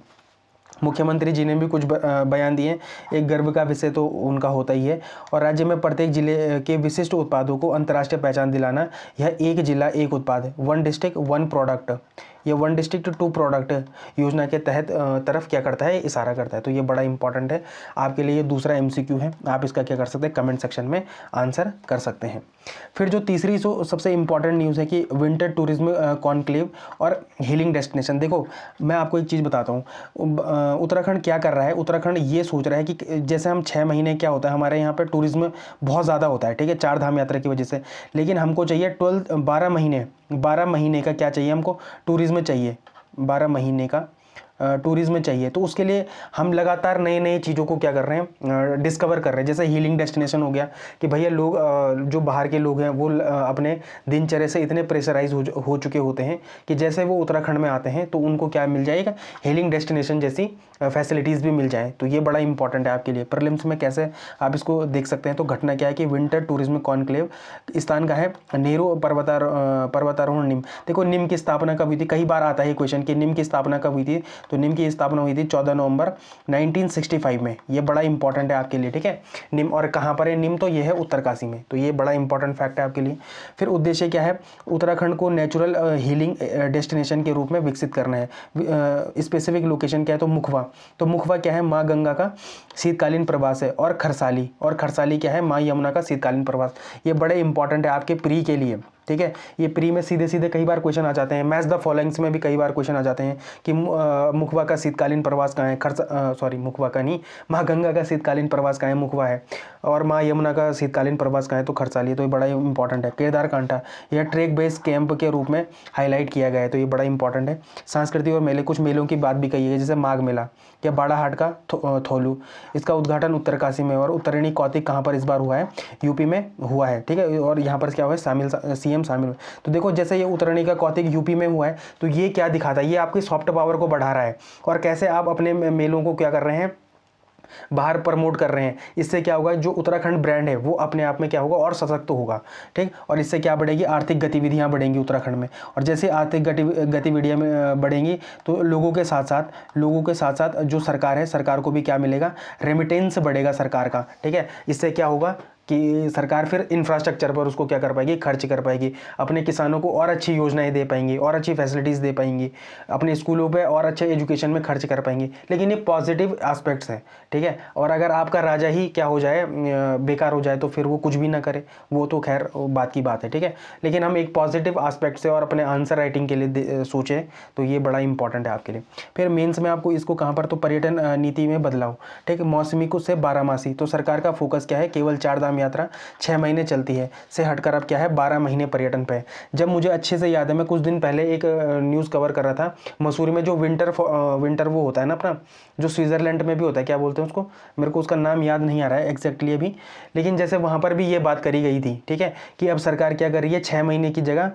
A: मुख्यमंत्री जी ने भी कुछ बयान दिए, एक गर्व का विषय तो उनका होता ही है। और राज्य में प्रत्येक जिले के विशिष्ट उत्पादों को अंतर्राष्ट्रीय पहचान दिलाना, यह एक जिला एक उत्पाद, वन डिस्ट्रिक्ट वन प्रोडक्ट, ये वन डिस्ट्रिक्ट टू प्रोडक्ट योजना के तहत तरफ क्या करता है, इशारा करता है। तो ये बड़ा इंपॉर्टेंट है आपके लिए। ये दूसरा एमसीक्यू है, आप इसका क्या कर सकते हैं, कमेंट सेक्शन में आंसर कर सकते हैं। फिर जो तीसरी सबसे इंपॉर्टेंट न्यूज़ है कि विंटर टूरिज्म कॉन्क्लेव और हीलिंग डेस्टिनेशन। देखो मैं आपको एक चीज़ बताता हूँ, उत्तराखंड क्या कर रहा है, उत्तराखंड ये सोच रहा है कि जैसे हम 6 महीने क्या होता है हमारे यहाँ पर टूरिज्म बहुत ज़्यादा होता है, ठीक है, 4 धाम यात्रा की वजह से, लेकिन हमको चाहिए 12 महीने का क्या चाहिए हमको, टूरिज्म चाहिए, 12 महीने का टूरिज्म चाहिए। तो उसके लिए हम लगातार नए नए चीज़ों को क्या कर रहे हैं, डिस्कवर कर रहे हैं। जैसे हीलिंग डेस्टिनेशन हो गया कि भैया लोग जो बाहर के लोग हैं वो अपने दिनचर्या से इतने प्रेशराइज हो चुके होते हैं कि जैसे वो उत्तराखंड में आते हैं तो उनको क्या मिल जाएगा, हीलिंग डेस्टिनेशन जैसी फैसिलिटीज़ भी मिल जाए। तो ये बड़ा इंपॉर्टेंट है आपके लिए। प्रीलिम्स में कैसे आप इसको देख सकते हैं, तो घटना क्या है कि विंटर टूरिज्म कॉन्क्लेव स्थान का है नेहरू पर्वतारोहण निम। देखो निम की स्थापना कब हुई थी, कई बार आता है क्वेश्चन कि निम की स्थापना कब हुई थी, तो निम की स्थापना हुई थी 14 नवंबर 1965 में। ये बड़ा इंपॉर्टेंट है आपके लिए, ठीक है। निम और कहाँ पर है निम, तो ये है उत्तरकाशी में। तो ये बड़ा इंपॉर्टेंट फैक्ट है आपके लिए। फिर उद्देश्य क्या है, उत्तराखंड को नेचुरल हीलिंग डेस्टिनेशन के रूप में विकसित करना है। स्पेसिफिक लोकेशन क्या है, तो मुखवा। तो मुखवा क्या है, माँ गंगा का शीतकालीन प्रवास है। और खरसाली क्या है, माँ यमुना का शीतकालीन प्रवास। ये बड़े इंपॉर्टेंट है आपके प्री के लिए, ठीक है। ये प्री में सीधे सीधे कई बार क्वेश्चन आ जाते हैं, मैच द फॉलोइंग्स में भी कई बार क्वेश्चन आ जाते हैं कि मुखवा का शीतकालीन प्रवास कहाँ है, मुखवा का नहीं, माँ गंगा का शीतकालीन प्रवास कहाँ है, मुखवा है। और माँ यमुना का शीतकालीन प्रवास कहाँ है, तो खरसाली। तो ये बड़ा इंपॉर्टेंट है। केदारकांठा, यह ट्रैक बेस कैंप के रूप में हाईलाइट किया गया है, तो ये बड़ा इंपॉर्टेंट है। सांस्कृतिक और मेले, कुछ मेलों की बात भी कही है, जैसे माघ मेला या बाड़ाहाट का थोलू, इसका उद्घाटन उत्तरकाशी में। और उत्तरायणी कौतिक कहाँ पर इस बार हुआ है, यूपी में हुआ है, ठीक है। और यहाँ पर क्या हुआ है, सीएम शामिल हुए। तो देखो जैसे ये उत्तरायणी का कौतिक यूपी में हुआ है, तो ये क्या दिखाता है, ये आपकी सॉफ्ट पावर को बढ़ा रहा है और कैसे आप अपने मेलों को क्या कर रहे हैं, बाहर प्रमोट कर रहे हैं। इससे क्या होगा, जो उत्तराखंड ब्रांड है वो अपने आप में क्या होगा, और सशक्त होगा, ठीक। और इससे क्या बढ़ेगी, आर्थिक गतिविधियां बढ़ेंगी उत्तराखंड में। और जैसे आर्थिक गतिविधियां में बढ़ेंगी तो लोगों के साथ साथ जो सरकार है, सरकार को भी क्या मिलेगा, रेमिटेंस बढ़ेगा सरकार का, ठीक है। इससे क्या होगा कि सरकार फिर इंफ्रास्ट्रक्चर पर उसको क्या कर पाएगी, खर्च कर पाएगी, अपने किसानों को और अच्छी योजनाएं दे पाएंगी, और अच्छी फैसिलिटीज़ दे पाएंगी, अपने स्कूलों पे और अच्छे एजुकेशन में खर्च कर पाएंगी। लेकिन ये पॉजिटिव एस्पेक्ट्स हैं, ठीक है। और अगर आपका राजा ही क्या हो जाए, बेकार हो जाए, तो फिर वो कुछ भी ना करे, वो तो खैर बात की बात है, ठीक है। लेकिन हम एक पॉजिटिव एस्पेक्ट से और अपने आंसर राइटिंग के लिए सोचें, तो ये बड़ा इंपॉर्टेंट है आपके लिए। फिर मेंस में आपको इसको कहाँ पर, तो पर्यटन नीति में बदलाव, ठीक है। मौसमी को से 12 तो सरकार का फोकस क्या है, केवल 4 धाम यात्रा 6 महीने चलती है से हटकर अब क्या है, 12 महीने पर्यटन पे है। जब मुझे अच्छे से याद है, मैं कुछ दिन पहले एक न्यूज़ कवर कर रहा था, मसूरी में जो विंटर वो होता है ना अपना, जो स्विट्जरलैंड में भी होता है, क्या बोलते हैं उसको, मेरे को उसका नाम याद नहीं आ रहा है एग्जैक्टली अभी, लेकिन जैसे वहाँ पर भी ये बात करी गई थी, ठीक है, कि अब सरकार क्या कर रही है, 6 महीने की जगह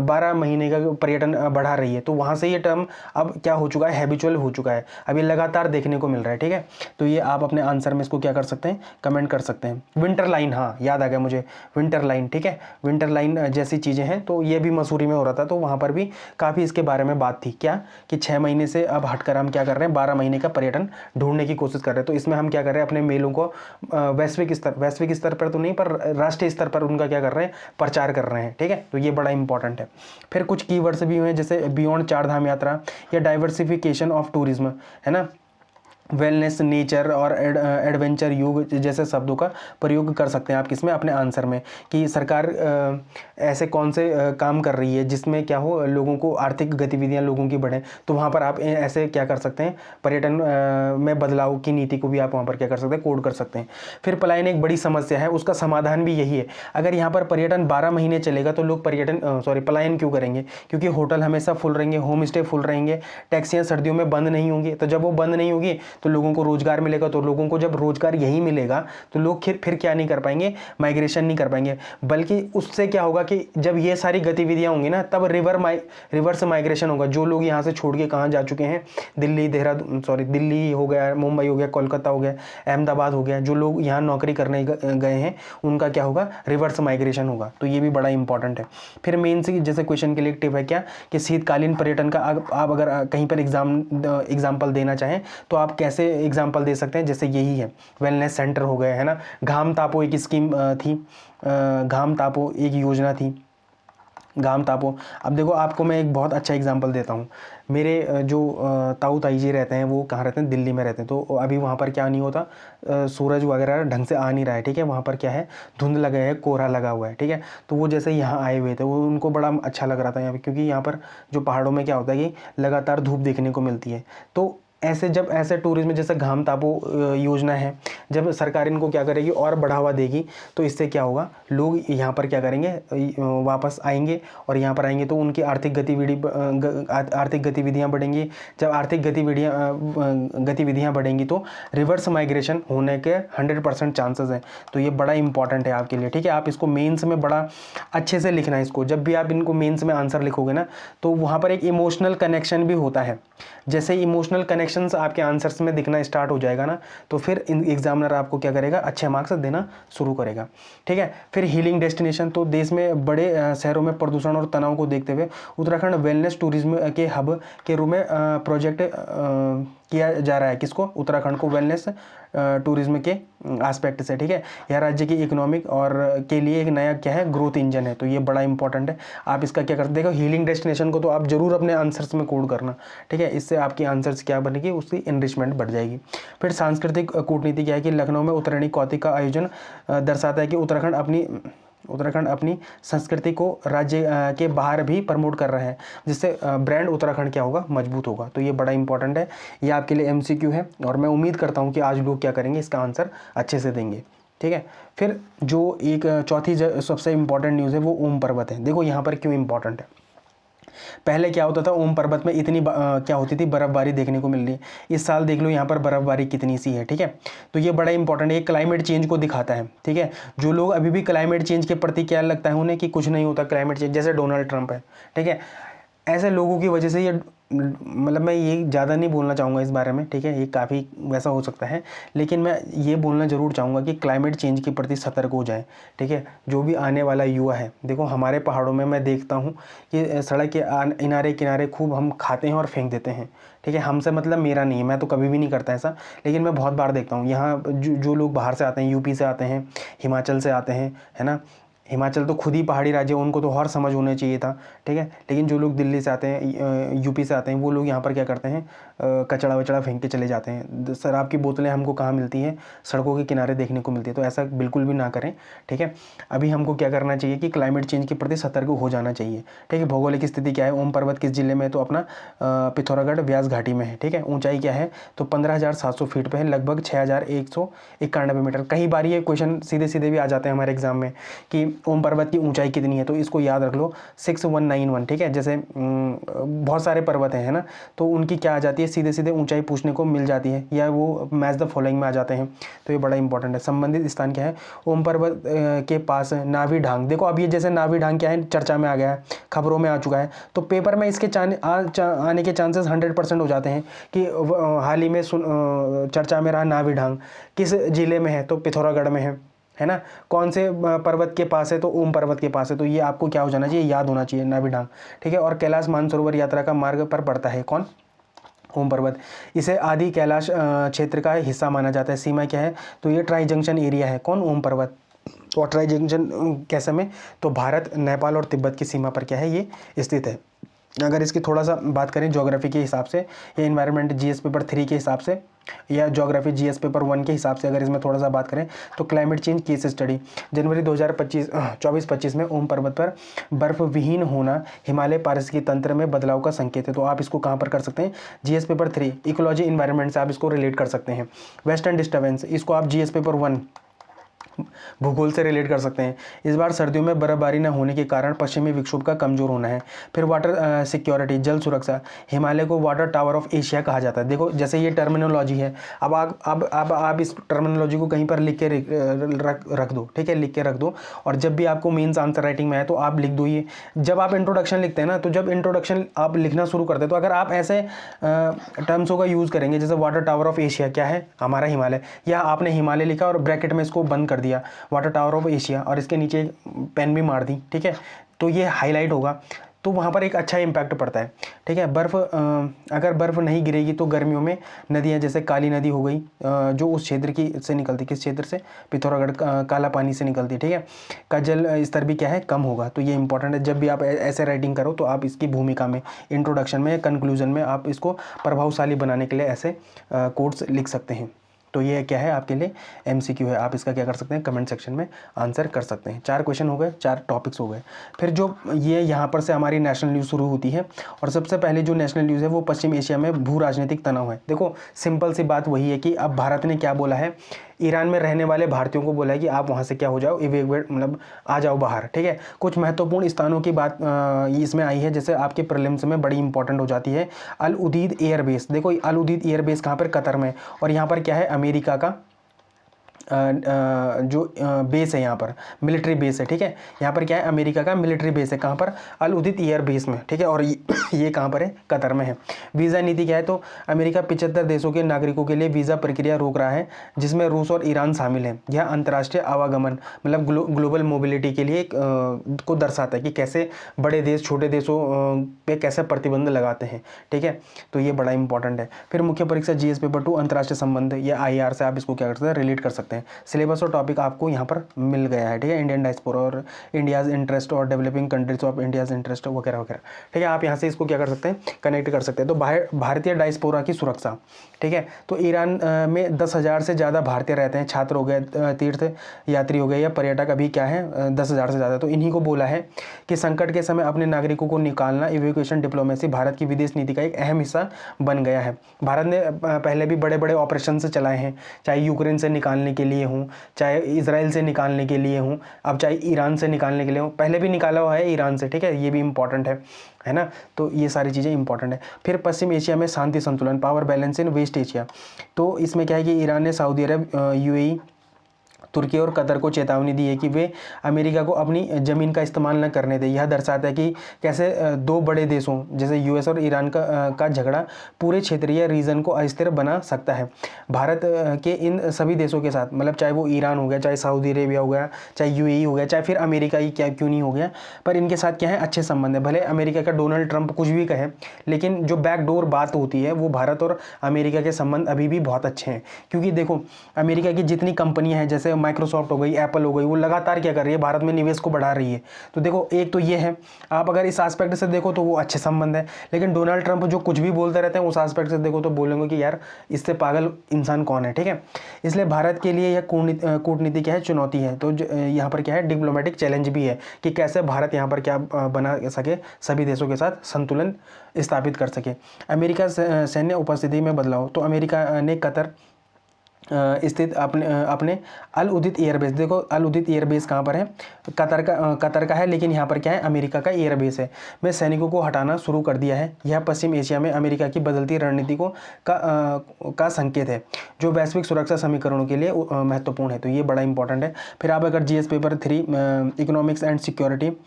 A: 12 महीने का पर्यटन बढ़ा रही है। तो वहाँ से ये टर्म अब क्या हो चुका है, हैबिचुअल हो चुका है, अब ये लगातार देखने को मिल रहा है, ठीक है। तो ये आप अपने आंसर में इसको क्या कर सकते हैं, कमेंट कर सकते हैं। विंटर लाइन, हाँ याद आ गया मुझे, विंटर लाइन, ठीक है, विंटर लाइन जैसी चीज़ें हैं। तो ये भी मसूरी में हो रहा था, तो वहाँ पर भी काफ़ी इसके बारे में बात थी, क्या कि 6 महीने से अब हटकर हम क्या कर रहे हैं, 12 महीने का पर्यटन ढूंढने की कोशिश कर रहे हैं। तो इसमें हम क्या कर रहे हैं, अपने मेलों को वैश्विक स्तर पर तो नहीं, पर राष्ट्रीय स्तर पर उनका क्या कर रहे हैं, प्रचार कर रहे हैं, ठीक है। तो ये बड़ा इंपॉर्टेंट है। फिर कुछ कीवर्ड्स भी हुए जैसे बियॉन्ड चारधाम यात्रा या डाइवर्सिफिकेशन ऑफ टूरिज्म, है ना, वेलनेस, नेचर और एडवेंचर युग जैसे शब्दों का प्रयोग कर सकते हैं आप किसमें, अपने आंसर में, कि सरकार ऐसे कौन से काम कर रही है जिसमें क्या हो, लोगों को आर्थिक गतिविधियां लोगों की बढ़ें। तो वहाँ पर आप ऐसे क्या कर सकते हैं, पर्यटन में बदलाव की नीति को भी आप वहाँ पर क्या कर सकते हैं, कोड कर सकते हैं। फिर पलायन एक बड़ी समस्या है, उसका समाधान भी यही है। अगर यहाँ पर पर्यटन 12 महीने चलेगा तो लोग पलायन क्यों करेंगे, क्योंकि होटल हमेशा फुल रहेंगे, होम स्टे फुल रहेंगे, टैक्सियाँ सर्दियों में बंद नहीं होंगी। तो जब वो बंद नहीं होगी तो लोगों को रोजगार मिलेगा, तो लोगों को जब रोजगार यही मिलेगा तो लोग फिर क्या नहीं कर पाएंगे, माइग्रेशन नहीं कर पाएंगे, बल्कि उससे क्या होगा कि जब ये सारी गतिविधियां होंगी ना, तब रिवर्स माइग्रेशन होगा। जो लोग यहाँ से छोड़ के कहाँ जा चुके हैं, दिल्ली हो गया, मुंबई हो गया, कोलकाता हो गया, अहमदाबाद हो गया, जो लोग यहाँ नौकरी करने गए हैं उनका क्या होगा, रिवर्स माइग्रेशन होगा। तो ये भी बड़ा इंपॉर्टेंट है। फिर मेन से जैसे क्वेश्चन के लिए टिप है क्या, कि शीतकालीन पर्यटन का आप अगर कहीं पर एग्जाम्पल देना चाहें तो आप कैसे एग्जाम्पल दे सकते हैं, जैसे यही है, वेलनेस सेंटर हो गए, है ना, घाम तापो एक स्कीम थी, घाम तापो एक योजना थी, घाम तापो। अब देखो आपको मैं एक बहुत अच्छा एग्जांपल देता हूँ। मेरे जो ताऊ ताई जी रहते हैं वो कहाँ रहते हैं, दिल्ली में रहते हैं। तो अभी वहाँ पर क्या नहीं होता, सूरज वगैरह ढंग से आ नहीं रहा है, ठीक है, वहाँ पर क्या है, धुंध लगा है, कोहरा लगा हुआ है, ठीक है। तो वो जैसे यहाँ आए हुए थे, वो उनको बड़ा अच्छा लग रहा था यहाँ पे, क्योंकि यहाँ पर जो पहाड़ों में क्या होता है कि लगातार धूप देखने को मिलती है। तो ऐसे टूरिज्म जैसे घाम तापो योजना है, जब सरकार इनको क्या करेगी और बढ़ावा देगी, तो इससे क्या होगा, लोग यहाँ पर क्या करेंगे, वापस आएंगे, और यहाँ पर आएंगे तो उनकी आर्थिक गतिविधियाँ बढ़ेंगी। जब आर्थिक गतिविधियाँ बढ़ेंगी तो रिवर्स माइग्रेशन होने के 100% चांसेस हैं। तो ये बड़ा इंपॉर्टेंट है आपके लिए, ठीक है। आप इसको मेंस में बड़ा अच्छे से लिखना है इसको। जब भी आप इनको मेंस में आंसर लिखोगे ना, तो वहाँ पर एक इमोशनल कनेक्शन भी होता है। जैसे इमोशनल कनेक्शंस आपके आंसर्स में दिखना स्टार्ट हो जाएगा ना, तो फिर एग्जामिनर आपको क्या करेगा, अच्छे मार्क्स देना शुरू करेगा, ठीक है। फिर हीलिंग डेस्टिनेशन, तो देश में बड़े शहरों में प्रदूषण और तनाव को देखते हुए उत्तराखंड वेलनेस टूरिज्म के हब के रूप में प्रोजेक्ट किया जा रहा है। किसको, उत्तराखंड को वेलनेस टूरिज्म के एस्पेक्ट से, ठीक है। यह राज्य की इकोनॉमिक और के लिए एक नया क्या है, ग्रोथ इंजन है। तो ये बड़ा इंपॉर्टेंट है। आप इसका क्या करते, देखो हीलिंग डेस्टिनेशन को तो आप जरूर अपने आंसर्स में कोड करना, ठीक है। इससे आपकी आंसर्स क्या बनेगी, उसकी एनरिचमेंट बढ़ जाएगी। फिर सांस्कृतिक कूटनीति क्या है, कि लखनऊ में उत्तरायणी कौतिक का आयोजन दर्शाता है कि उत्तराखंड अपनी संस्कृति को राज्य के बाहर भी प्रमोट कर रहे हैं, जिससे ब्रांड उत्तराखंड क्या होगा, मजबूत होगा। तो ये बड़ा इंपॉर्टेंट है, ये आपके लिए एमसीक्यू है, और मैं उम्मीद करता हूँ कि आज लोग क्या करेंगे, इसका आंसर अच्छे से देंगे, ठीक है। फिर जो एक चौथी सबसे इंपॉर्टेंट न्यूज़ है वो ओम पर्वत है। देखो यहाँ पर क्यों इंपॉर्टेंट है। पहले क्या होता था, ओम पर्वत में इतनी क्या होती थी, बर्फबारी देखने को मिल रही है। इस साल देख लो यहाँ पर बर्फबारी कितनी सी है, ठीक है। तो ये बड़ा इंपॉर्टेंट है, ये क्लाइमेट चेंज को दिखाता है, ठीक है। जो लोग अभी भी क्लाइमेट चेंज के प्रति क्या लगता है उन्हें, कि कुछ नहीं होता क्लाइमेट चेंज, जैसे डोनाल्ड ट्रंप है, ठीक है, ऐसे लोगों की वजह से ये, मतलब मैं ये ज़्यादा नहीं बोलना चाहूँगा इस बारे में, ठीक है, ये काफ़ी वैसा हो सकता है, लेकिन मैं ये बोलना ज़रूर चाहूँगा कि क्लाइमेट चेंज के प्रति सतर्क हो जाएं, ठीक है। जो भी आने वाला युवा है, देखो हमारे पहाड़ों में मैं देखता हूँ कि सड़क के किनारे खूब हम खाते हैं और फेंक देते हैं, ठीक है। हमसे मतलब मेरा नहीं है, मैं तो कभी भी नहीं करता ऐसा, लेकिन मैं बहुत बार देखता हूँ यहाँ जो लोग बाहर से आते हैं, यूपी से आते हैं, हिमाचल से आते हैं, है ना। हिमाचल तो खुद ही पहाड़ी राज्य है, उनको तो और समझ होना चाहिए था, ठीक है। लेकिन जो लोग दिल्ली से आते हैं, यूपी से आते हैं, वो लोग यहाँ पर क्या करते हैं, कचड़ा वचड़ा फेंक के चले जाते हैं। शराब की बोतलें हमको कहाँ मिलती हैं, सड़कों के किनारे देखने को मिलती है। तो ऐसा बिल्कुल भी ना करें, ठीक है। अभी हमको क्या करना चाहिए कि क्लाइमेट चेंज के प्रति सतर्क हो जाना चाहिए, ठीक है। भौगोलिक स्थिति क्या है, ओम पर्वत किस जिले में है, तो अपना पिथौरागढ़ व्यास घाटी में है, ठीक है। ऊंचाई क्या है, तो 15,700 फीट पे है, लगभग 6,191 मीटर। कई बार ये क्वेश्चन सीधे सीधे भी आ जाते हैं हमारे एग्जाम में कि ओम पर्वत की ऊंचाई कितनी है, तो इसको याद रख लो 6191, ठीक है। जैसे बहुत सारे पर्वत हैं, है ना, तो उनकी क्या आ जाती है, सीधे सीधे ऊंचाई पूछने को मिल जाती है, या वो मैच द फॉलोइंग में आ जाते हैं। तो ये बड़ा इंपॉर्टेंट है। संबंधित स्थान क्या है, ओम पर्वत के पास नावी ढांग। देखो अब ये जैसे नावी ढांग क्या है, चर्चा में आ गया है, खबरों में आ चुका है, तो पेपर में इसके आने के चांसेस 100% हो जाते हैं कि हाल ही में चर्चा में रहा नावी ढांग किस जिले में है, तो पिथौरागढ़ में है है ना। कौन से पर्वत के पास है, तो ओम पर्वत के पास है, तो ये आपको क्या हो जाना चाहिए, याद होना चाहिए, नाभिढांग, ठीक है। और कैलाश मानसरोवर यात्रा का मार्ग पर पड़ता है कौन, ओम पर्वत। इसे आदि कैलाश क्षेत्र का हिस्सा माना जाता है। सीमा क्या है, तो ये ट्राई जंक्शन एरिया है, कौन, ओम पर्वत। और ट्राई जंक्शन कैसे में, तो भारत, नेपाल और तिब्बत की सीमा पर क्या है, ये स्थित है। अगर इसकी थोड़ा सा बात करें ज्योग्राफी के हिसाब से, या इन्वायरमेंट जीएस पेपर 3 के हिसाब से, या ज्योग्राफी जीएस पेपर 1 के हिसाब से अगर इसमें थोड़ा सा बात करें, तो क्लाइमेट चेंज केस स्टडी जनवरी 2024-25 में ओम पर्वत पर बर्फ विहीन होना हिमालय पारिस्थितिकी तंत्र में बदलाव का संकेत है। तो आप इसको कहाँ पर कर सकते हैं, जीएस पेपर 3 इकोलॉजी इन्वायरमेंट से आप इसको रिलेट कर सकते हैं। वेस्टर्न डिस्टर्बेंस, इसको आप जीएस पेपर 1 भूगोल से रिलेट कर सकते हैं। इस बार सर्दियों में बर्फबारी न होने के कारण पश्चिमी विक्षोभ का कमजोर होना है। फिर वाटर सिक्योरिटी, जल सुरक्षा, हिमालय को वाटर टावर ऑफ एशिया कहा जाता है। देखो जैसे ये टर्मिनोलॉजी है, अब आप इस टर्मिनोलॉजी को कहीं पर लिख के रख दो, ठीक है, लिख के रख दो। और जब भी आपको मेंस आंसर राइटिंग में आए तो आप लिख दो ये। जब आप इंट्रोडक्शन लिखते हैं ना, तो जब इंट्रोडक्शन आप लिखना शुरू करते हैं, तो अगर आप ऐसे टर्म्सों का यूज़ करेंगे, जैसे वाटर टावर ऑफ एशिया क्या है, हमारा हिमालय, या आपने हिमालय लिखा और ब्रैकेट में इसको बंद कर दिया वाटर टावर ऑफ एशिया, और इसके नीचे पेन भी मार दी, ठीक है, तो ये हाईलाइट होगा, तो वहाँ पर एक अच्छा इम्पैक्ट पड़ता है, ठीक है। अगर बर्फ़ नहीं गिरेगी तो गर्मियों में नदियाँ जैसे काली नदी हो गई, जो उस क्षेत्र की से निकलती, किस क्षेत्र से, पिथौरागढ़ काला पानी से निकलती, ठीक है, का जल स्तर भी क्या है, कम होगा। तो ये इंपॉर्टेंट है, जब भी आप ऐसे राइटिंग करो तो आप इसकी भूमिका में, इंट्रोडक्शन में, कंक्लूजन में आप इसको प्रभावशाली बनाने के लिए ऐसे कोट्स लिख सकते हैं। तो ये क्या है, आपके लिए एमसीक्यू है, आप इसका क्या कर सकते हैं, कमेंट सेक्शन में आंसर कर सकते हैं। 4 क्वेश्चन हो गए, 4 टॉपिक्स हो गए। फिर जो ये यहाँ पर से हमारी नेशनल न्यूज़ शुरू होती है, और सबसे पहले जो नेशनल न्यूज़ है वो पश्चिम एशिया में भू राजनीतिक तनाव है। देखो सिंपल सी बात वही है कि अब भारत ने क्या बोला है, ईरान में रहने वाले भारतीयों को बोला है कि आप वहाँ से क्या हो जाओ, इवेक्यूएट, मतलब आ जाओ बाहर, ठीक है। कुछ महत्वपूर्ण स्थानों की बात इसमें आई है, जैसे आपके प्रीलिम्स में बड़ी इंपॉर्टेंट हो जाती है अल उदीद एयरबेस। देखो अल उदीद एयरबेस कहाँ पर, कतर में, और यहाँ पर क्या है, अमेरिका का जो बेस है, यहाँ पर मिलिट्री बेस है, ठीक है। यहाँ पर क्या है, अमेरिका का मिलिट्री बेस है, कहाँ पर, अल उदित एयर बेस में, ठीक है। और ये कहाँ पर है, कतर में है। वीज़ा नीति क्या है, तो अमेरिका 75 देशों के नागरिकों के लिए वीज़ा प्रक्रिया रोक रहा है, जिसमें रूस और ईरान शामिल है। यह अंतर्राष्ट्रीय आवागमन, मतलब ग्लोबल मोबिलिटी के लिए को दर्शाता है कि कैसे बड़े देश छोटे देशों पे कैसे प्रतिबंध लगाते हैं, ठीक है। तो ये बड़ा इंपॉर्टेंट है। फिर मुख्य परीक्षा जीएस पेपर 2 अंतर्राष्ट्रीय संबंध या आईआर से आप इसको क्या कर सकते हैं, रिलेट कर सकते हैं। सिलेबस और टॉपिक आपको यहाँ पर मिल गया है, ठीक है। इंडियन डायस्पोरा और इंडियाज़ इंटरेस्ट और developing countries of India's interest वगैरह वगैरह, ठीक है। आप यहाँ से इसको क्या कर सकते हैं, कनेक्ट कर सकते हैं। तो भारतीय डायस्पोरा की सुरक्षा, ठीक है। तो ईरान में 10,000 से ज़्यादा भारतीय रहते हैं, छात्र हो गए, तीर्थ यात्री हो गए, या पर्यटक अभी क्या है 10,000 से ज़्यादा। तो इन्हीं को बोला है कि संकट के समय अपने नागरिकों को निकालना, इवैक्यूएशन डिप्लोमेसी भारत की विदेश नीति का एक अहम हिस्सा बन गया है। भारत ने पहले भी बड़े बड़े ऑपरेशन से चलाए हैं, चाहे यूक्रेन से निकालने के लिए हूँ, चाहे इजराइल से निकालने के लिए हूँ, अब चाहे ईरान से निकालने के लिए हूँ, पहले भी निकाला हुआ है ईरान से, ठीक है। ये भी इंपॉर्टेंट है ना। तो ये सारी चीज़ें इंपॉर्टेंट है। फिर पश्चिम एशिया में शांति संतुलन, power balance in west Asia. तो इसमें क्या है कि ईरान ने सऊदी अरब, यूएई, तुर्की और कतर को चेतावनी दी है कि वे अमेरिका को अपनी ज़मीन का इस्तेमाल न करने दें। यह दर्शाता है कि कैसे दो बड़े देशों जैसे यूएस और ईरान का झगड़ा पूरे क्षेत्रीय रीजन को अस्थिर बना सकता है। भारत के इन सभी देशों के साथ, मतलब चाहे वो ईरान हो गया, चाहे सऊदी अरेबिया हो गया, चाहे यूएई हो गया, चाहे फिर अमेरिका ही क्यों नहीं हो गया, पर इनके साथ क्या है, अच्छे संबंध है। भले अमेरिका का डोनाल्ड ट्रंप कुछ भी कहे, लेकिन जो बैकडोर बात होती है वो भारत और अमेरिका के संबंध अभी भी बहुत अच्छे हैं। क्योंकि देखो अमेरिका की जितनी कंपनियां हैं, जैसे माइक्रोसॉफ्ट हो गई, एप्पल हो गई, वो लगातार क्या कर रही है, भारत में निवेश को बढ़ा रही है। तो देखो एक तो ये है, आप अगर इस एस्पेक्ट से देखो तो वो अच्छे संबंध है। लेकिन डोनाल्ड ट्रंप जो कुछ भी बोलते रहते हैं, उस एस्पेक्ट से देखो तो बोलेंगे कि यार इससे पागल इंसान कौन है, ठीक है। इसलिए भारत के लिए यह कूटनीति क्या है, चुनौती है। तो यहाँ पर क्या है, डिप्लोमेटिक चैलेंज भी है कि कैसे भारत यहाँ पर क्या बना सके, सभी देशों के साथ संतुलन स्थापित कर सके। अमेरिका सैन्य उपस्थिति में बदलाव। तो अमेरिका ने कतर स्थित अपने अल उदित एयरबेस, देखो अल उदित एयरबेस कहाँ पर है, कतर का है, लेकिन यहाँ पर क्या है, अमेरिका का एयरबेस है, में सैनिकों को हटाना शुरू कर दिया है। यह पश्चिम एशिया में अमेरिका की बदलती रणनीति का संकेत है, जो वैश्विक सुरक्षा समीकरणों के लिए महत्वपूर्ण है। तो ये बड़ा इंपॉर्टेंट है। फिर आप अगर GS paper 3 economics and security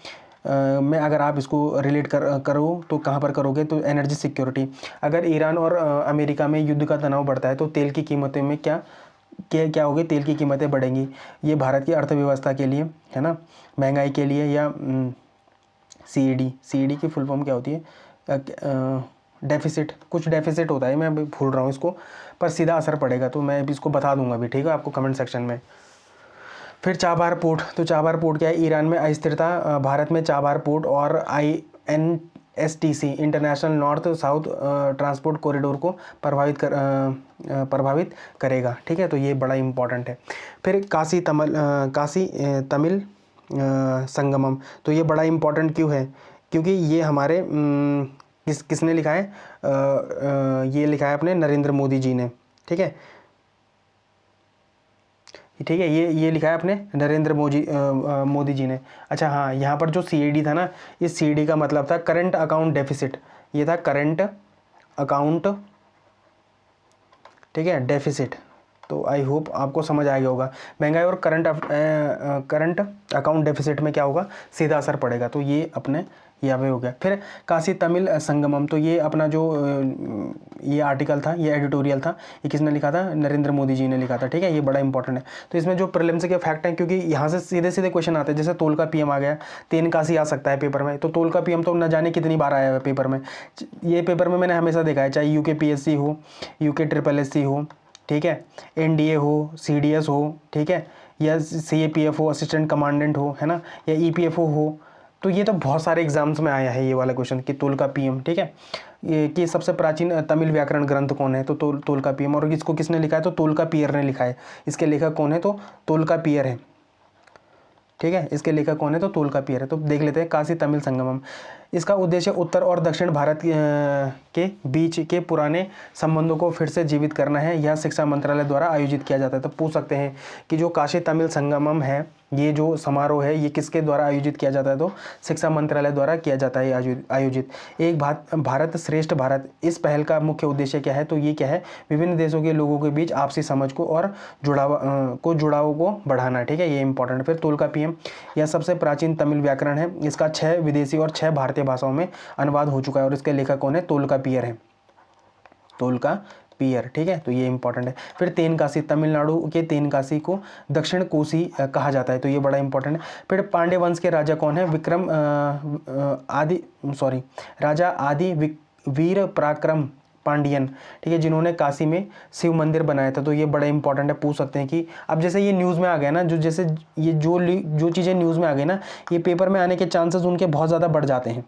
A: में अगर आप इसको रिलेट करो तो कहाँ पर करोगे, तो एनर्जी सिक्योरिटी। अगर ईरान और अमेरिका में युद्ध का तनाव बढ़ता है तो तेल की कीमतों में क्या क्या होगी, तेल की कीमतें बढ़ेंगी। ये भारत की अर्थव्यवस्था के लिए, है ना, महंगाई के लिए, या सीईडी की फुल फॉर्म क्या होती है, डेफिसिट, कुछ डेफिसिट होता है, मैं अभी भूल रहा हूँ इसको, पर सीधा असर पड़ेगा। तो मैं अभी इसको बता दूंगा अभी, ठीक है, आपको कमेंट सेक्शन में। फिर चाबार पोर्ट, तो चाबार पोर्ट क्या है, ईरान में अस्थिरता भारत में चाबार पोर्ट और INSTC international north south transport corridor को प्रभावित करेगा, ठीक है। तो ये बड़ा इंपॉर्टेंट है। फिर काशी तमिल संगमम, तो ये बड़ा इंपॉर्टेंट क्यों है, क्योंकि ये हमारे किसने लिखा है, ये लिखा है अपने नरेंद्र मोदी जी ने, ठीक है, ठीक है, ये लिखा है अपने नरेंद्र मोदी जी ने। अच्छा हाँ, यहाँ पर जो सीईडी था ना, इस सीईडी का मतलब था करंट अकाउंट डेफिसिट, ये था करंट अकाउंट, ठीक है, डेफिसिट। तो आई होप आपको समझ आ गया होगा। महंगाई और करंट अकाउंट डेफिसिट में क्या होगा, सीधा असर पड़ेगा। तो ये अपने यहाँ पे हो गया। फिर काशी तमिल संगमम, तो ये अपना जो ये आर्टिकल था, ये एडिटोरियल था, ये किसने लिखा था, नरेंद्र मोदी जी ने लिखा था, ठीक है। ये बड़ा इंपॉर्टेंट है। तो इसमें जो प्रीलिम्स के फैक्ट हैं, क्योंकि यहाँ से सीधे सीधे क्वेश्चन आते हैं, जैसे तोल का पीएम आ गया, तीन काशी आ सकता है पेपर में। तो तोल का पीएम तो न जाने कितनी बार आया है पेपर में, ये पेपर में मैंने हमेशा देखा है, चाहे UKPSC हो, UKSSS हो, ठीक है, NDA हो, CDS हो, ठीक है, या CAPF हो, असिस्टेंट कमांडेंट हो, है ना, या EPFO हो। तो ये तो बहुत सारे एग्जाम्स में आया है ये वाला क्वेश्चन कि तोल का पीएम, ठीक है, ये कि सबसे प्राचीन तमिल व्याकरण ग्रंथ कौन है, तो तोल का पीएम। और इसको किसने लिखा है, तो तोल का पियर ने लिखा है। इसके लेखक कौन है, तो तोल का पियर है, ठीक है, इसके लेखक कौन है, तो तोल का पियर है। तो देख लेते हैं काशी तमिल संगमम। इसका उद्देश्य उत्तर और दक्षिण भारत के बीच के पुराने संबंधों को फिर से जीवित करना है। यह शिक्षा मंत्रालय द्वारा आयोजित किया जाता है। तो पूछ सकते हैं कि जो काशी तमिल संगमम है, ये जो समारोह है, ये किसके द्वारा आयोजित किया जाता है, तो शिक्षा मंत्रालय द्वारा किया जाता है आयोजित। एक भारत श्रेष्ठ भारत, इस पहल का मुख्य उद्देश्य क्या है, तो ये क्या है, विभिन्न देशों के लोगों के बीच आपसी समझ को और जुड़ाव को बढ़ाना, ठीक है, ये इंपॉर्टेंट। फिर तोल का पीएम, यह सबसे प्राचीन तमिल व्याकरण है। इसका 6 विदेशी और 6 भारतीय भाषाओं में अनुवाद हो चुका है। और इसके लेखक कौन है, तोल का पियर है, तोल का पियर, ठीक है। तो ये इंपॉर्टेंट है। फिर तेनकाशी, तमिलनाडु के तेनकाशी को दक्षिण कोसी कहा जाता है। तो ये बड़ा इंपॉर्टेंट है। फिर पांड्य वंश के राजा कौन है, राजा आदि वीर पराक्रम पांडियन, ठीक है, जिन्होंने काशी में शिव मंदिर बनाया था। तो ये बड़ा इंपॉर्टेंट है, पूछ सकते हैं कि अब जैसे ये न्यूज़ में आ गया ना, जैसे ये जो चीज़ें न्यूज़ में आ गई ना, ये पेपर में आने के चांसेस उनके बहुत ज़्यादा बढ़ जाते हैं,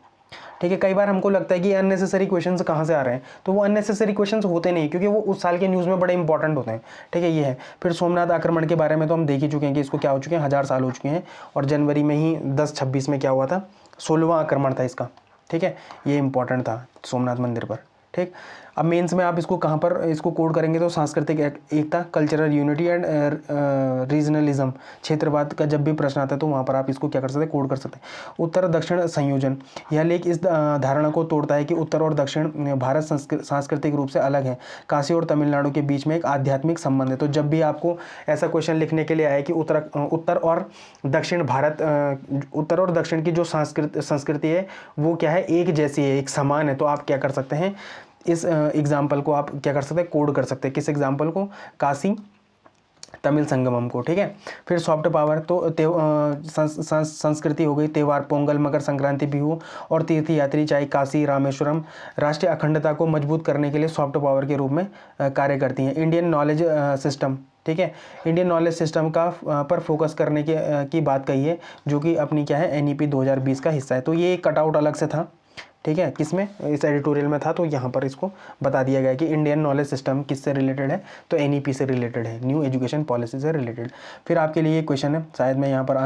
A: ठीक है। कई बार हमको लगता है कि अननेसेसरी क्वेश्चंस कहाँ से आ रहे हैं, तो वो अननेसेसरी क्वेश्चंस होते नहीं, क्योंकि वो उस साल के न्यूज़ में बड़े इंपॉर्टेंट होते हैं, ठीक है, ये है। फिर सोमनाथ आक्रमण के बारे में तो हम देख ही चुके हैं कि इसको क्या हो चुके हैं, 1000 साल हो चुके हैं। और जनवरी में ही 10-26 में क्या हुआ था, 16वां आक्रमण था इसका, ठीक है, ये इंपॉर्टेंट था सोमनाथ मंदिर पर, ठीक। अब मेंस में आप इसको कहाँ पर इसको कोड करेंगे, तो सांस्कृतिक एकता, कल्चरल यूनिटी एंड रीजनलिज्म, क्षेत्रवाद का जब भी प्रश्न आता है तो वहाँ पर आप इसको क्या कर सकते हैं, कोड कर सकते हैं। उत्तर दक्षिण संयोजन, यह लेख इस धारणा को तोड़ता है कि उत्तर और दक्षिण भारत सांस्कृतिक रूप से अलग है। काशी और तमिलनाडु के बीच में एक आध्यात्मिक संबंध है। तो जब भी आपको ऐसा क्वेश्चन लिखने के लिए आए कि उत्तर और दक्षिण भारत, उत्तर और दक्षिण की जो संस्कृति है वो क्या है, एक जैसी है, एक समान है, तो आप क्या कर सकते हैं, इस एग्जाम्पल को आप क्या कर सकते हैं, कोड कर सकते हैं। किस एग्जाम्पल को, काशी तमिल संगमम को, ठीक है। फिर सॉफ्ट पावर, तो संस्कृति हो गई, त्यौहार, पोंगल, मकर संक्रांति, बिहू और तीर्थ यात्री चाहे काशी रामेश्वरम राष्ट्रीय अखंडता को मजबूत करने के लिए सॉफ्ट पावर के रूप में कार्य करती हैं। इंडियन नॉलेज सिस्टम, ठीक है, इंडियन नॉलेज सिस्टम का पर फोकस करने की बात कही है, जो कि अपनी क्या है, NEP 2020 का हिस्सा है। तो ये कटआउट अलग से था, ठीक है, किसमें, इस एडिटोरियल में था। तो यहाँ पर इसको बता दिया गया कि इंडियन नॉलेज सिस्टम किससे रिलेटेड है, तो NEP से रिलेटेड है, न्यू एजुकेशन पॉलिसी से रिलेटेड। फिर आपके लिए क्वेश्चन है, शायद मैं यहाँ पर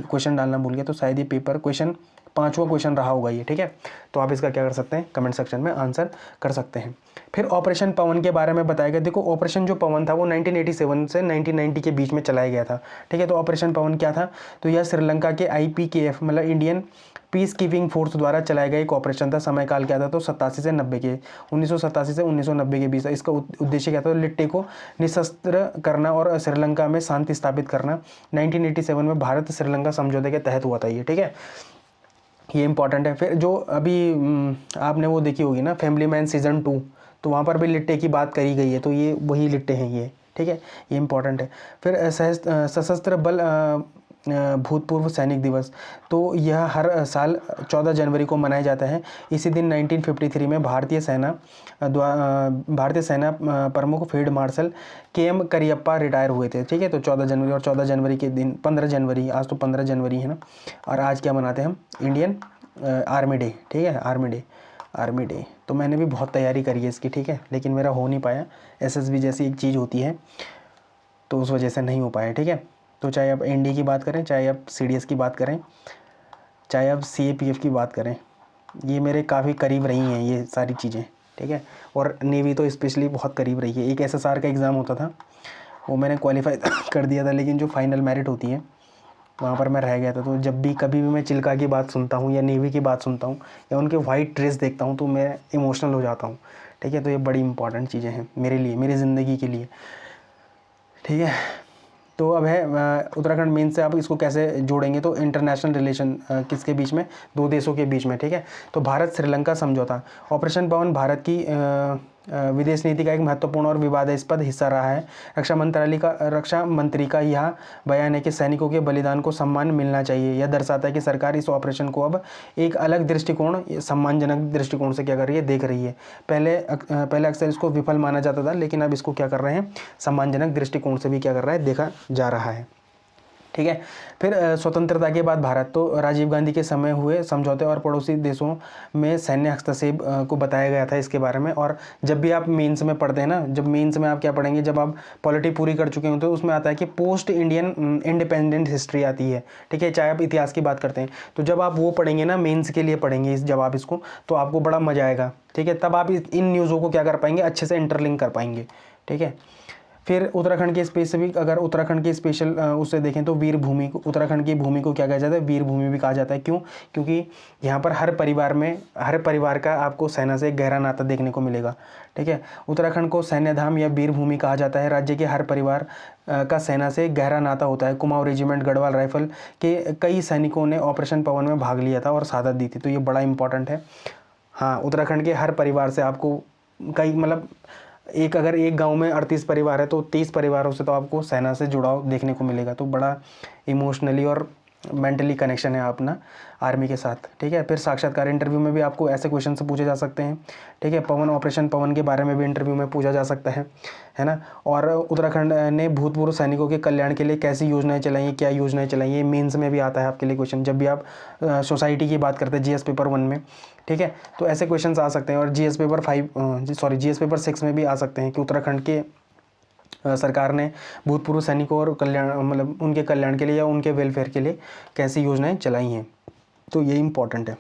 A: क्वेश्चन डालना भूल गया, तो शायद ये पेपर क्वेश्चन 5वां क्वेश्चन रहा होगा ये, ठीक है। तो आप इसका क्या कर सकते हैं, कमेंट सेक्शन में आंसर कर सकते हैं। फिर ऑपरेशन पवन के बारे में बताया गया। देखो ऑपरेशन जो पवन था वो 1987 से 1990 के बीच में चलाया गया था, ठीक है। तो ऑपरेशन पवन क्या था, तो यह श्रीलंका के IPKF मतलब इंडियन पीस कीपिंग फोर्स द्वारा चलाया गया एक ऑपरेशन था। समय काल क्या था, तो 87 से 90 के 1987 से 1990 के बीच। इसका उद्देश्य क्या था, लिट्टे को निशस्त्र करना और श्रीलंका में शांति स्थापित करना। 1987 में भारत श्रीलंका समझौते के तहत हुआ था ये, ठीक है, ये इंपॉर्टेंट है। फिर जो अभी आपने वो देखी होगी ना, फैमिली मैन सीजन 2, तो वहाँ पर भी लिट्टे की बात करी गई है। तो ये वही लिट्टे हैं ये, ठीक है, ये इंपॉर्टेंट है। फिर सशस्त्र बल भूतपूर्व सैनिक दिवस, तो यह हर साल 14 जनवरी को मनाया जाता है। इसी दिन 1953 में भारतीय सेना प्रमुख field marshal KM Cariappa retire हुए थे। ठीक है, तो 14 जनवरी, और 14 जनवरी के दिन 15 जनवरी, आज तो 15 जनवरी है ना, और आज क्या मनाते हैं हम, इंडियन आर्मी डे। ठीक है, आर्मी डे तो मैंने भी बहुत तैयारी करी है इसकी, ठीक है, लेकिन मेरा हो नहीं पाया। SSB जैसी एक चीज़ होती है तो उस वजह से नहीं हो पाया। ठीक है, तो चाहे आप ND की बात करें, चाहे आप CDS की बात करें, चाहे आप CAPF की बात करें, ये मेरे काफ़ी करीब रही हैं ये सारी चीज़ें। ठीक है, और नेवी तो स्पेशली बहुत करीब रही है। एक SSR का एग्ज़ाम होता था, वो मैंने क्वालिफाई कर दिया था, लेकिन जो फाइनल मेरिट होती है वहाँ पर मैं रह गया था। तो जब भी कभी भी मैं चिल्का की बात सुनता हूँ या नेवी की बात सुनता हूँ या उनके वाइट ड्रेस देखता हूँ तो मैं इमोशनल हो जाता हूँ। ठीक है, तो ये बड़ी इंपॉर्टेंट चीज़ें हैं मेरे लिए, मेरी ज़िंदगी के लिए। ठीक है, तो अब है उत्तराखंड मेन से आप इसको कैसे जोड़ेंगे, तो इंटरनेशनल रिलेशन किसके बीच में, दो देशों के बीच में। ठीक है, तो भारत श्रीलंका समझौता, ऑपरेशन पवन भारत की विदेश नीति का एक महत्वपूर्ण और विवादास्पद हिस्सा रहा है। रक्षा मंत्री का यह बयान है कि सैनिकों के बलिदान को सम्मान मिलना चाहिए। यह दर्शाता है कि सरकार इस ऑपरेशन को अब एक अलग दृष्टिकोण, सम्मानजनक दृष्टिकोण से क्या कर रही है, देख रही है। पहले अक्सर इसको विफल माना जाता था, लेकिन अब इसको क्या कर रहे हैं, सम्मानजनक दृष्टिकोण से भी क्या कर रहा है, देखा जा रहा है। ठीक है, फिर स्वतंत्रता के बाद भारत, तो राजीव गांधी के समय हुए समझौते और पड़ोसी देशों में सैन्य हस्तक्षेप को बताया गया था इसके बारे में। और जब भी आप मेंस में पढ़ते हैं ना, जब मेंस में आप क्या पढ़ेंगे, जब आप पॉलिटी पूरी कर चुके होते हैं, उसमें आता है कि पोस्ट इंडियन इंडिपेंडेंट हिस्ट्री आती है। ठीक है, चाहे आप इतिहास की बात करते हैं, तो जब आप वो पढ़ेंगे ना, मेन्स के लिए पढ़ेंगे जब आप इसको, तो आपको बड़ा मजा आएगा। ठीक है, तब आप इन न्यूज़ों को क्या कर पाएंगे, अच्छे से इंटरलिंक कर पाएंगे। ठीक है, फिर उत्तराखंड के स्पेसिफिक, अगर उत्तराखंड की स्पेशल उससे देखें तो वीर भूमि को, उत्तराखंड की भूमि को क्या कहा जाता है, वीर भूमि भी कहा जाता है। क्यों? क्योंकि यहाँ पर हर परिवार का आपको सेना से एक गहरा नाता देखने को मिलेगा। ठीक है, उत्तराखंड को सैन्य धाम या वीर भूमि कहा जाता है। राज्य के हर परिवार का सेना से एक गहरा नाता होता है। कुमाऊं रेजिमेंट, गढ़वाल राइफल के कई सैनिकों ने ऑपरेशन पवन में भाग लिया था और शहादत दी थी, तो ये बड़ा इंपॉर्टेंट है। हाँ, उत्तराखंड के हर परिवार से आपको कई, मतलब अगर एक गांव में 38 परिवार है तो 30 परिवारों से तो आपको सेना से जुड़ाव देखने को मिलेगा। तो बड़ा इमोशनली और मेंटली कनेक्शन है अपना आर्मी के साथ। ठीक है, फिर साक्षात्कार इंटरव्यू में भी आपको ऐसे क्वेश्चन से पूछे जा सकते हैं। ठीक है, ऑपरेशन पवन के बारे में भी इंटरव्यू में पूछा जा सकता है ना। और उत्तराखंड ने भूतपूर्व सैनिकों के कल्याण के लिए कैसी योजनाएं चलाई, क्या योजनाएं चलाई, ये मेंस में भी आता है आपके लिए क्वेश्चन, जब भी आप सोसाइटी की बात करते हैं GS पेपर 1 में। ठीक है, तो ऐसे क्वेश्चन आ सकते हैं। और GS पेपर 6 में भी आ सकते हैं कि उत्तराखंड के सरकार ने भूतपूर्व सैनिकों और कल्याण, मतलब उनके कल्याण के लिए या उनके वेलफेयर के लिए कैसी योजनाएं चलाई हैं, तो ये इंपॉर्टेंट है।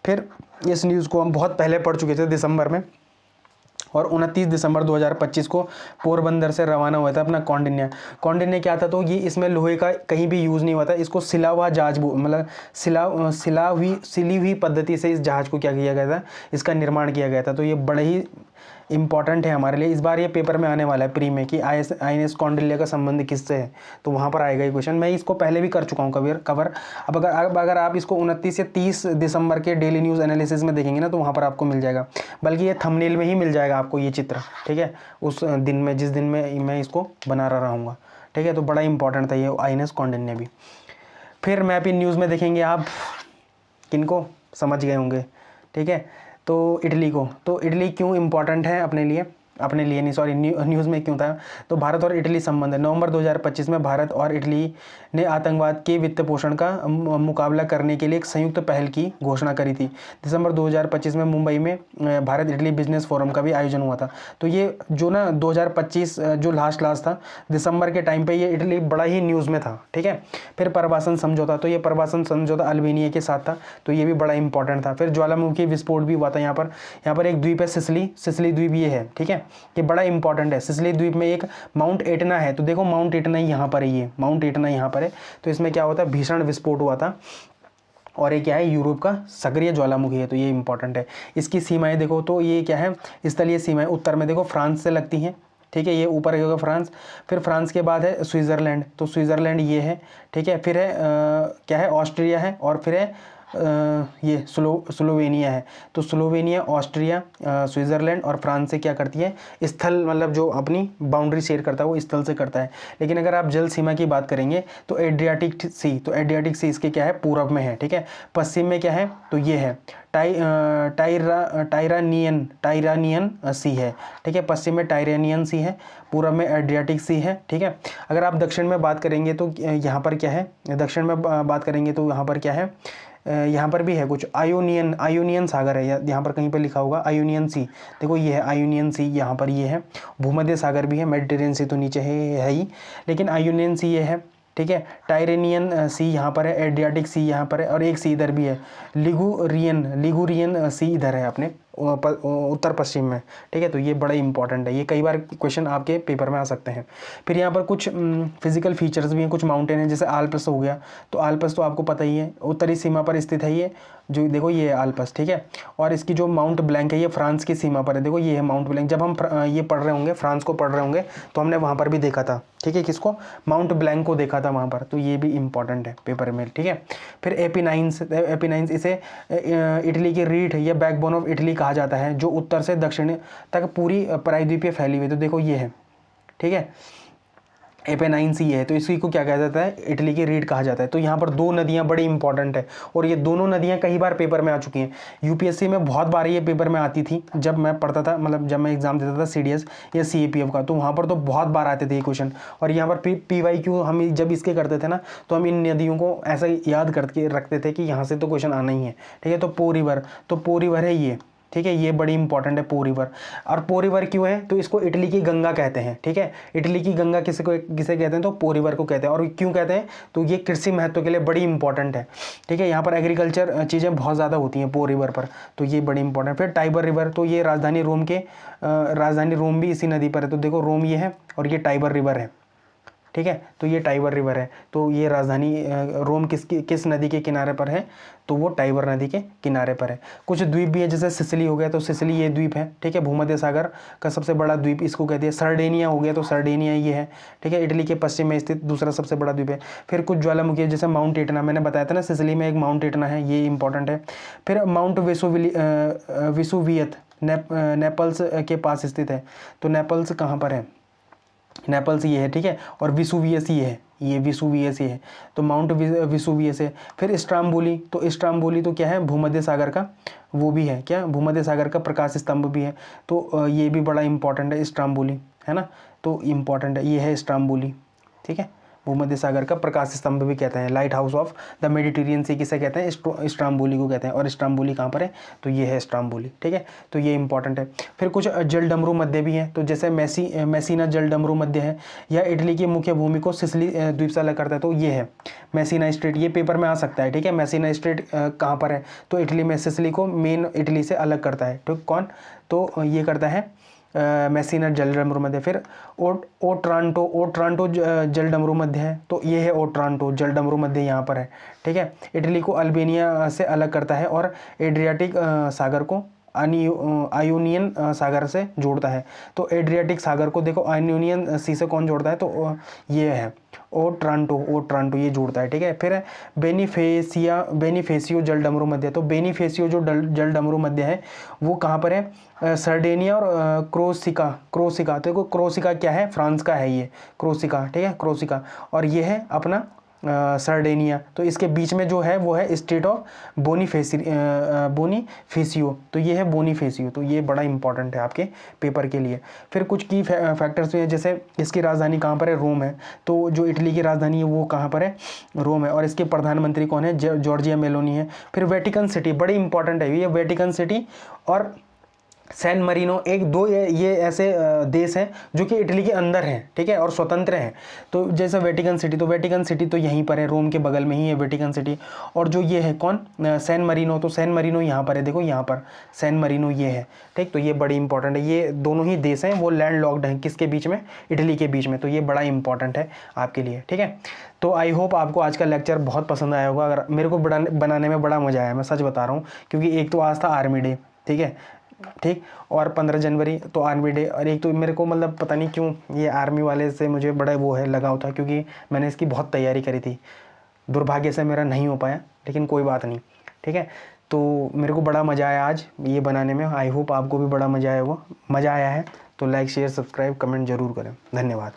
A: फिर इस न्यूज़ को हम बहुत पहले पढ़ चुके थे दिसंबर में, और 29 दिसंबर 2025 को पोरबंदर से रवाना हुआ था अपना कौंडिन्य क्या था, तो ये इसमें लोहे का कहीं भी यूज़ नहीं हुआ था। इसको सिला हुआ जहाज, मतलब सिली हुई पद्धति से इस जहाज को क्या किया गया था, इसका निर्माण किया गया था। तो ये बड़े ही इंपॉर्टेंट है हमारे लिए। इस बार ये पेपर में आने वाला है प्री में कि INS कौंडिन्य का संबंध किससे है, तो वहाँ पर आएगा ये क्वेश्चन। मैं इसको पहले भी कर चुका हूँ कवर। अब अगर आप इसको 29 या 30 दिसंबर के डेली न्यूज़ एनालिसिस में देखेंगे ना, तो वहाँ पर आपको मिल जाएगा, बल्कि ये थंबनेल में ही मिल जाएगा आपको ये चित्र। ठीक है, उस दिन में, जिस दिन में मैं इसको बना रहा रहूँगा। ठीक है, तो बड़ा इंपॉर्टेंट था ये INS कौंडिन्य भी। फिर मैप इन न्यूज़ में देखेंगे आप किनको, समझ गए होंगे। ठीक है, तो इटली को, तो इटली क्यों इम्पॉर्टेंट है अपने लिए नहीं, सॉरी, न्यूज़ में क्यों था, तो भारत और इटली संबंध है। नवंबर 2025 में भारत और इटली ने आतंकवाद के वित्त पोषण का मुकाबला करने के लिए एक संयुक्त पहल की घोषणा करी थी। दिसंबर 2025 में मुंबई में भारत इटली बिजनेस फोरम का भी आयोजन हुआ था। तो ये जो ना 2025 जो लास्ट था दिसंबर के टाइम पे, ये इटली बड़ा ही न्यूज़ में था। ठीक है, फिर प्रवासन समझौता, तो ये प्रवासन समझौता अल्बानिया के साथ था, तो ये भी बड़ा इंपॉर्टेंट था। फिर ज्वालामुखी विस्फोट भी हुआ था यहाँ पर एक द्वीप है, सिसिली द्वीप ये है। ठीक है, ये बड़ा इंपॉर्टेंट है। सिसिली द्वीप में एक माउंट एटना है, तो देखो माउंट एटना यहाँ पर है, ये माउंट एटना यहाँ पर है। तो इसमें क्या होता है, भीषण विस्फोट हुआ था, और ये क्या है, यूरोप का सक्रिय ज्वालामुखी है, तो ये इंपॉर्टेंट है। इसकी सीमाएं देखो, तो ये क्या है, स्थलीय सीमाएं उत्तर में देखो फ्रांस से लगती हैं। ठीक है, ये ऊपर होगा फ्रांस, फिर फ्रांस के बाद है स्विट्ज़रलैंड, तो स्विट्ज़रलैंड ये है। ठीक है, फिर है क्या है, ऑस्ट्रिया है, और फिर है ये स्लोवेनिया है। तो स्लोवेनिया ऑस्ट्रिया स्विट्ज़रलैंड और फ्रांस से क्या करती है, स्थल मतलब जो अपनी बाउंड्री शेयर करता है वो स्थल से करता है। लेकिन अगर आप जल सीमा की बात करेंगे तो एड्रियाटिक सी, तो एड्रियाटिक सी इसके क्या है, पूर्व में है, ठीक है। पश्चिम में क्या है, तो ये है टाइरानियन सी है, ठीक है। पश्चिम में टाइरानियन सी है, पूर्व में एड्रियाटिक सी है, ठीक है। अगर आप दक्षिण में बात करेंगे तो यहाँ पर क्या है, दक्षिण में बात करेंगे तो यहाँ पर क्या है, यहाँ पर भी है कुछ आयोनियन सागर है, यहाँ पर कहीं पर लिखा होगा आयोनियन सी, देखो ये है आयोनियन सी, यहाँ पर ये है। भूमध्य सागर भी है, मेडिटेरियन सी तो नीचे है ही, लेकिन आयोनियन सी ये है, ठीक है। टाइरेनियन सी यहाँ पर है, एड्रियाटिक सी यहाँ पर है, और एक सी इधर भी है, लिगुरियन सी इधर है अपने उत्तर पश्चिम में, ठीक है। तो ये बड़ा इंपॉर्टेंट है, ये कई बार क्वेश्चन आपके पेपर में आ सकते हैं। फिर यहाँ पर कुछ फिजिकल फीचर्स भी हैं, कुछ माउंटेन है, जैसे आल्प्स हो गया, तो आल्प्स तो आपको पता ही है उत्तरी सीमा पर स्थित है ये, जो देखो ये है आल्प्स, ठीक है। और इसकी जो माउंट ब्लैंक है ये फ्रांस की सीमा पर है, देखो ये है माउंट ब्लैंक। जब हम ये पढ़ रहे होंगे, फ्रांस को पढ़ रहे होंगे, तो हमने वहाँ पर भी देखा था, ठीक है, किसको, माउंट ब्लैंक को देखा था वहाँ पर, तो ये भी इंपॉर्टेंट है पेपर में, ठीक है। फिर एपिनाइन्स इसे इटली की रीढ़ या बैकबोन ऑफ इटली कहा जाता है, जो उत्तर से दक्षिण तक पूरी प्रायद्वीपीय फैली हुई, तो देखो ये है, ठीक है, एपेनाइन सी है, तो इसी को क्या कहा जाता है, इटली की रीढ़ कहा जाता है। तो यहाँ पर दो नदियाँ बड़ी इंपॉर्टेंट है, और ये दोनों नदियाँ कई बार पेपर में आ चुकी हैं। यूपीएससी में बहुत बार ये पेपर में आती थी, जब मैं पढ़ता था, मतलब जब मैं एग्जाम देता था सीडीएस या सीएपीएफ का, तो वहाँ पर तो बहुत बार आते थे ये क्वेश्चन। और यहाँ पर पीवाईक्यू हम जब इसके करते थे ना, तो हम इन नदियों को ऐसा याद करके रखते थे कि यहाँ से तो क्वेश्चन आना ही है, ठीक है। तो पो रिवर है ये, ठीक है, ये बड़ी इंपॉर्टेंट है पो रिवर। और पो रिवर क्यों है, तो इसको इटली की गंगा कहते हैं, ठीक है। इटली की गंगा किसे कहते हैं, तो पो रिवर को कहते हैं। और क्यों कहते हैं, तो ये कृषि महत्व के लिए बड़ी इंपॉर्टेंट है, ठीक है। यहाँ पर एग्रीकल्चर चीज़ें बहुत ज़्यादा होती हैं पो रिवर पर, तो ये बड़ी इंपॉर्टेंट। फिर टाइबर रिवर, तो ये राजधानी रोम भी इसी नदी पर है, तो देखो रोम ये है और ये टाइबर रिवर है, ठीक है। तो ये टाइबर रिवर है, तो ये राजधानी रोम किस नदी के किनारे पर है, तो वो टाइबर नदी के किनारे पर है। कुछ द्वीप भी है, जैसे सिसिली हो गया, तो सिसिली ये द्वीप है, ठीक है, भूमध्य सागर का सबसे बड़ा द्वीप इसको कहते हैं। सर्डेनिया हो गया, तो सर्डेनिया ये है, ठीक है, इटली के पश्चिम में स्थित दूसरा सबसे बड़ा द्वीप है। फिर कुछ ज्वालामुखी है, जैसे माउंट एटना, मैंने बताया था ना, सिसिली में एक माउंट एटना है, ये इंपॉर्टेंट है। फिर माउंट वेसुवियत नेपल्स के पास स्थित है, तो नेपल्स कहाँ पर है, नेपल्स ये है, ठीक है। और विसुवियस ये है, ये विसुवियस ये है, तो माउंट विसुवियस है। फिर स्ट्राम्बोली, तो स्ट्राम्बोली तो क्या है, भूमध्य सागर का वो भी है, क्या, भूमध्य सागर का प्रकाश स्तंभ भी है, तो ये भी बड़ा इंपॉर्टेंट है स्ट्राम्बोली, है ना, तो इम्पॉर्टेंट है, ये है स्ट्राम्बोली, ठीक है। भूमध्य सागर का प्रकाश स्तंभ भी कहते हैं, lighthouse of the Mediterranean sea किसे कहते हैं, स्ट्राम्बोली को कहते हैं। और स्ट्राम्बोली कहाँ पर है, तो ये है स्ट्राम्बोली, ठीक है, तो ये इंपॉर्टेंट है। फिर कुछ जल डमरू मध्य भी हैं, तो जैसे मैसीना जल डमरू मध्य है, या इटली की मुख्य भूमि को सिसिली द्वीप से अलग करता है, तो ये है मैसीना स्ट्रेट, ये पेपर में आ सकता है, ठीक है। मैसीना स्ट्रेट कहाँ पर है, तो इटली में, सिसिली को मेन इटली से अलग करता है, ठीक, कौन, तो ये करता है मैसीना जल डमरू मध्य। फिर ओट्रांटो जल डमरू मध्य है, तो ये है ओट्रांटो जल डमरू मध्य, यहाँ पर है, ठीक है। इटली को अल्बेनिया से अलग करता है, और एड्रियाटिक सागर को आयोनियन सागर से जोड़ता है। तो एड्रियाटिक सागर को देखो आयोनियन सी से कौन जोड़ता है, तो ये है ओट्रांटो ये जोड़ता है, ठीक है। फिर बेनिफेसियो जल डमरू मध्य, तो बेनिफेसियो जो जल डमरू मध्य है वो कहाँ पर है, सर्डेनिया और क्रोसिका, तो क्रोसिका क्या है, फ्रांस का है ये क्रोसिका, ठीक है, क्रोसिका। और ये है अपना सर्डेनिया, तो इसके बीच में जो है वो है स्टेट ऑफ बोनीफेसियो, तो ये है बोनीफेसियो, तो ये बड़ा इंपॉर्टेंट है आपके पेपर के लिए। फिर कुछ की फैक्टर्स भी हैं, जैसे इसकी राजधानी कहाँ पर है, रोम है, तो जो इटली की राजधानी है वो कहाँ पर है, रोम है। और इसके प्रधानमंत्री कौन है, जॉर्जिया मेलोनी है। फिर वेटिकन सिटी बड़ी इंपॉर्टेंट है, ये वेटिकन सिटी और सैन मरीनो, एक दो ये ऐसे देश हैं जो कि इटली के अंदर हैं, ठीक है, और स्वतंत्र हैं। तो जैसे वेटिकन सिटी, तो वेटिकन सिटी तो यहीं पर है, रोम के बगल में ही है वेटिकन सिटी। और जो ये है कौन, सैन मरीनो, तो सैन मरीनो यहाँ पर है, देखो यहाँ पर सैन मरीनो ये है, ठीक, तो ये बड़ी इंपॉर्टेंट है। ये दोनों ही देश हैं वो लैंड लॉक्ड हैं, किसके बीच में, इटली के बीच में, तो ये बड़ा इंपॉर्टेंट है आपके लिए, ठीक है। तो आई होप आपको आज का लेक्चर बहुत पसंद आया होगा। अगर मेरे को बनाने में बड़ा मज़ा आया, मैं सच बता रहा हूँ, क्योंकि एक तो आज था आर्मी डे, ठीक है, ठीक, और 15 जनवरी तो आर्मी डे, और एक तो मेरे को मतलब पता नहीं क्यों ये आर्मी वाले से मुझे बड़ा वो है लगाव था, क्योंकि मैंने इसकी बहुत तैयारी करी थी। दुर्भाग्य से मेरा नहीं हो पाया, लेकिन कोई बात नहीं, ठीक है, तो मेरे को बड़ा मज़ा आया आज ये बनाने में। आई होप आपको भी बड़ा मज़ा आया है। तो लाइक शेयर सब्सक्राइब कमेंट ज़रूर करें। धन्यवाद।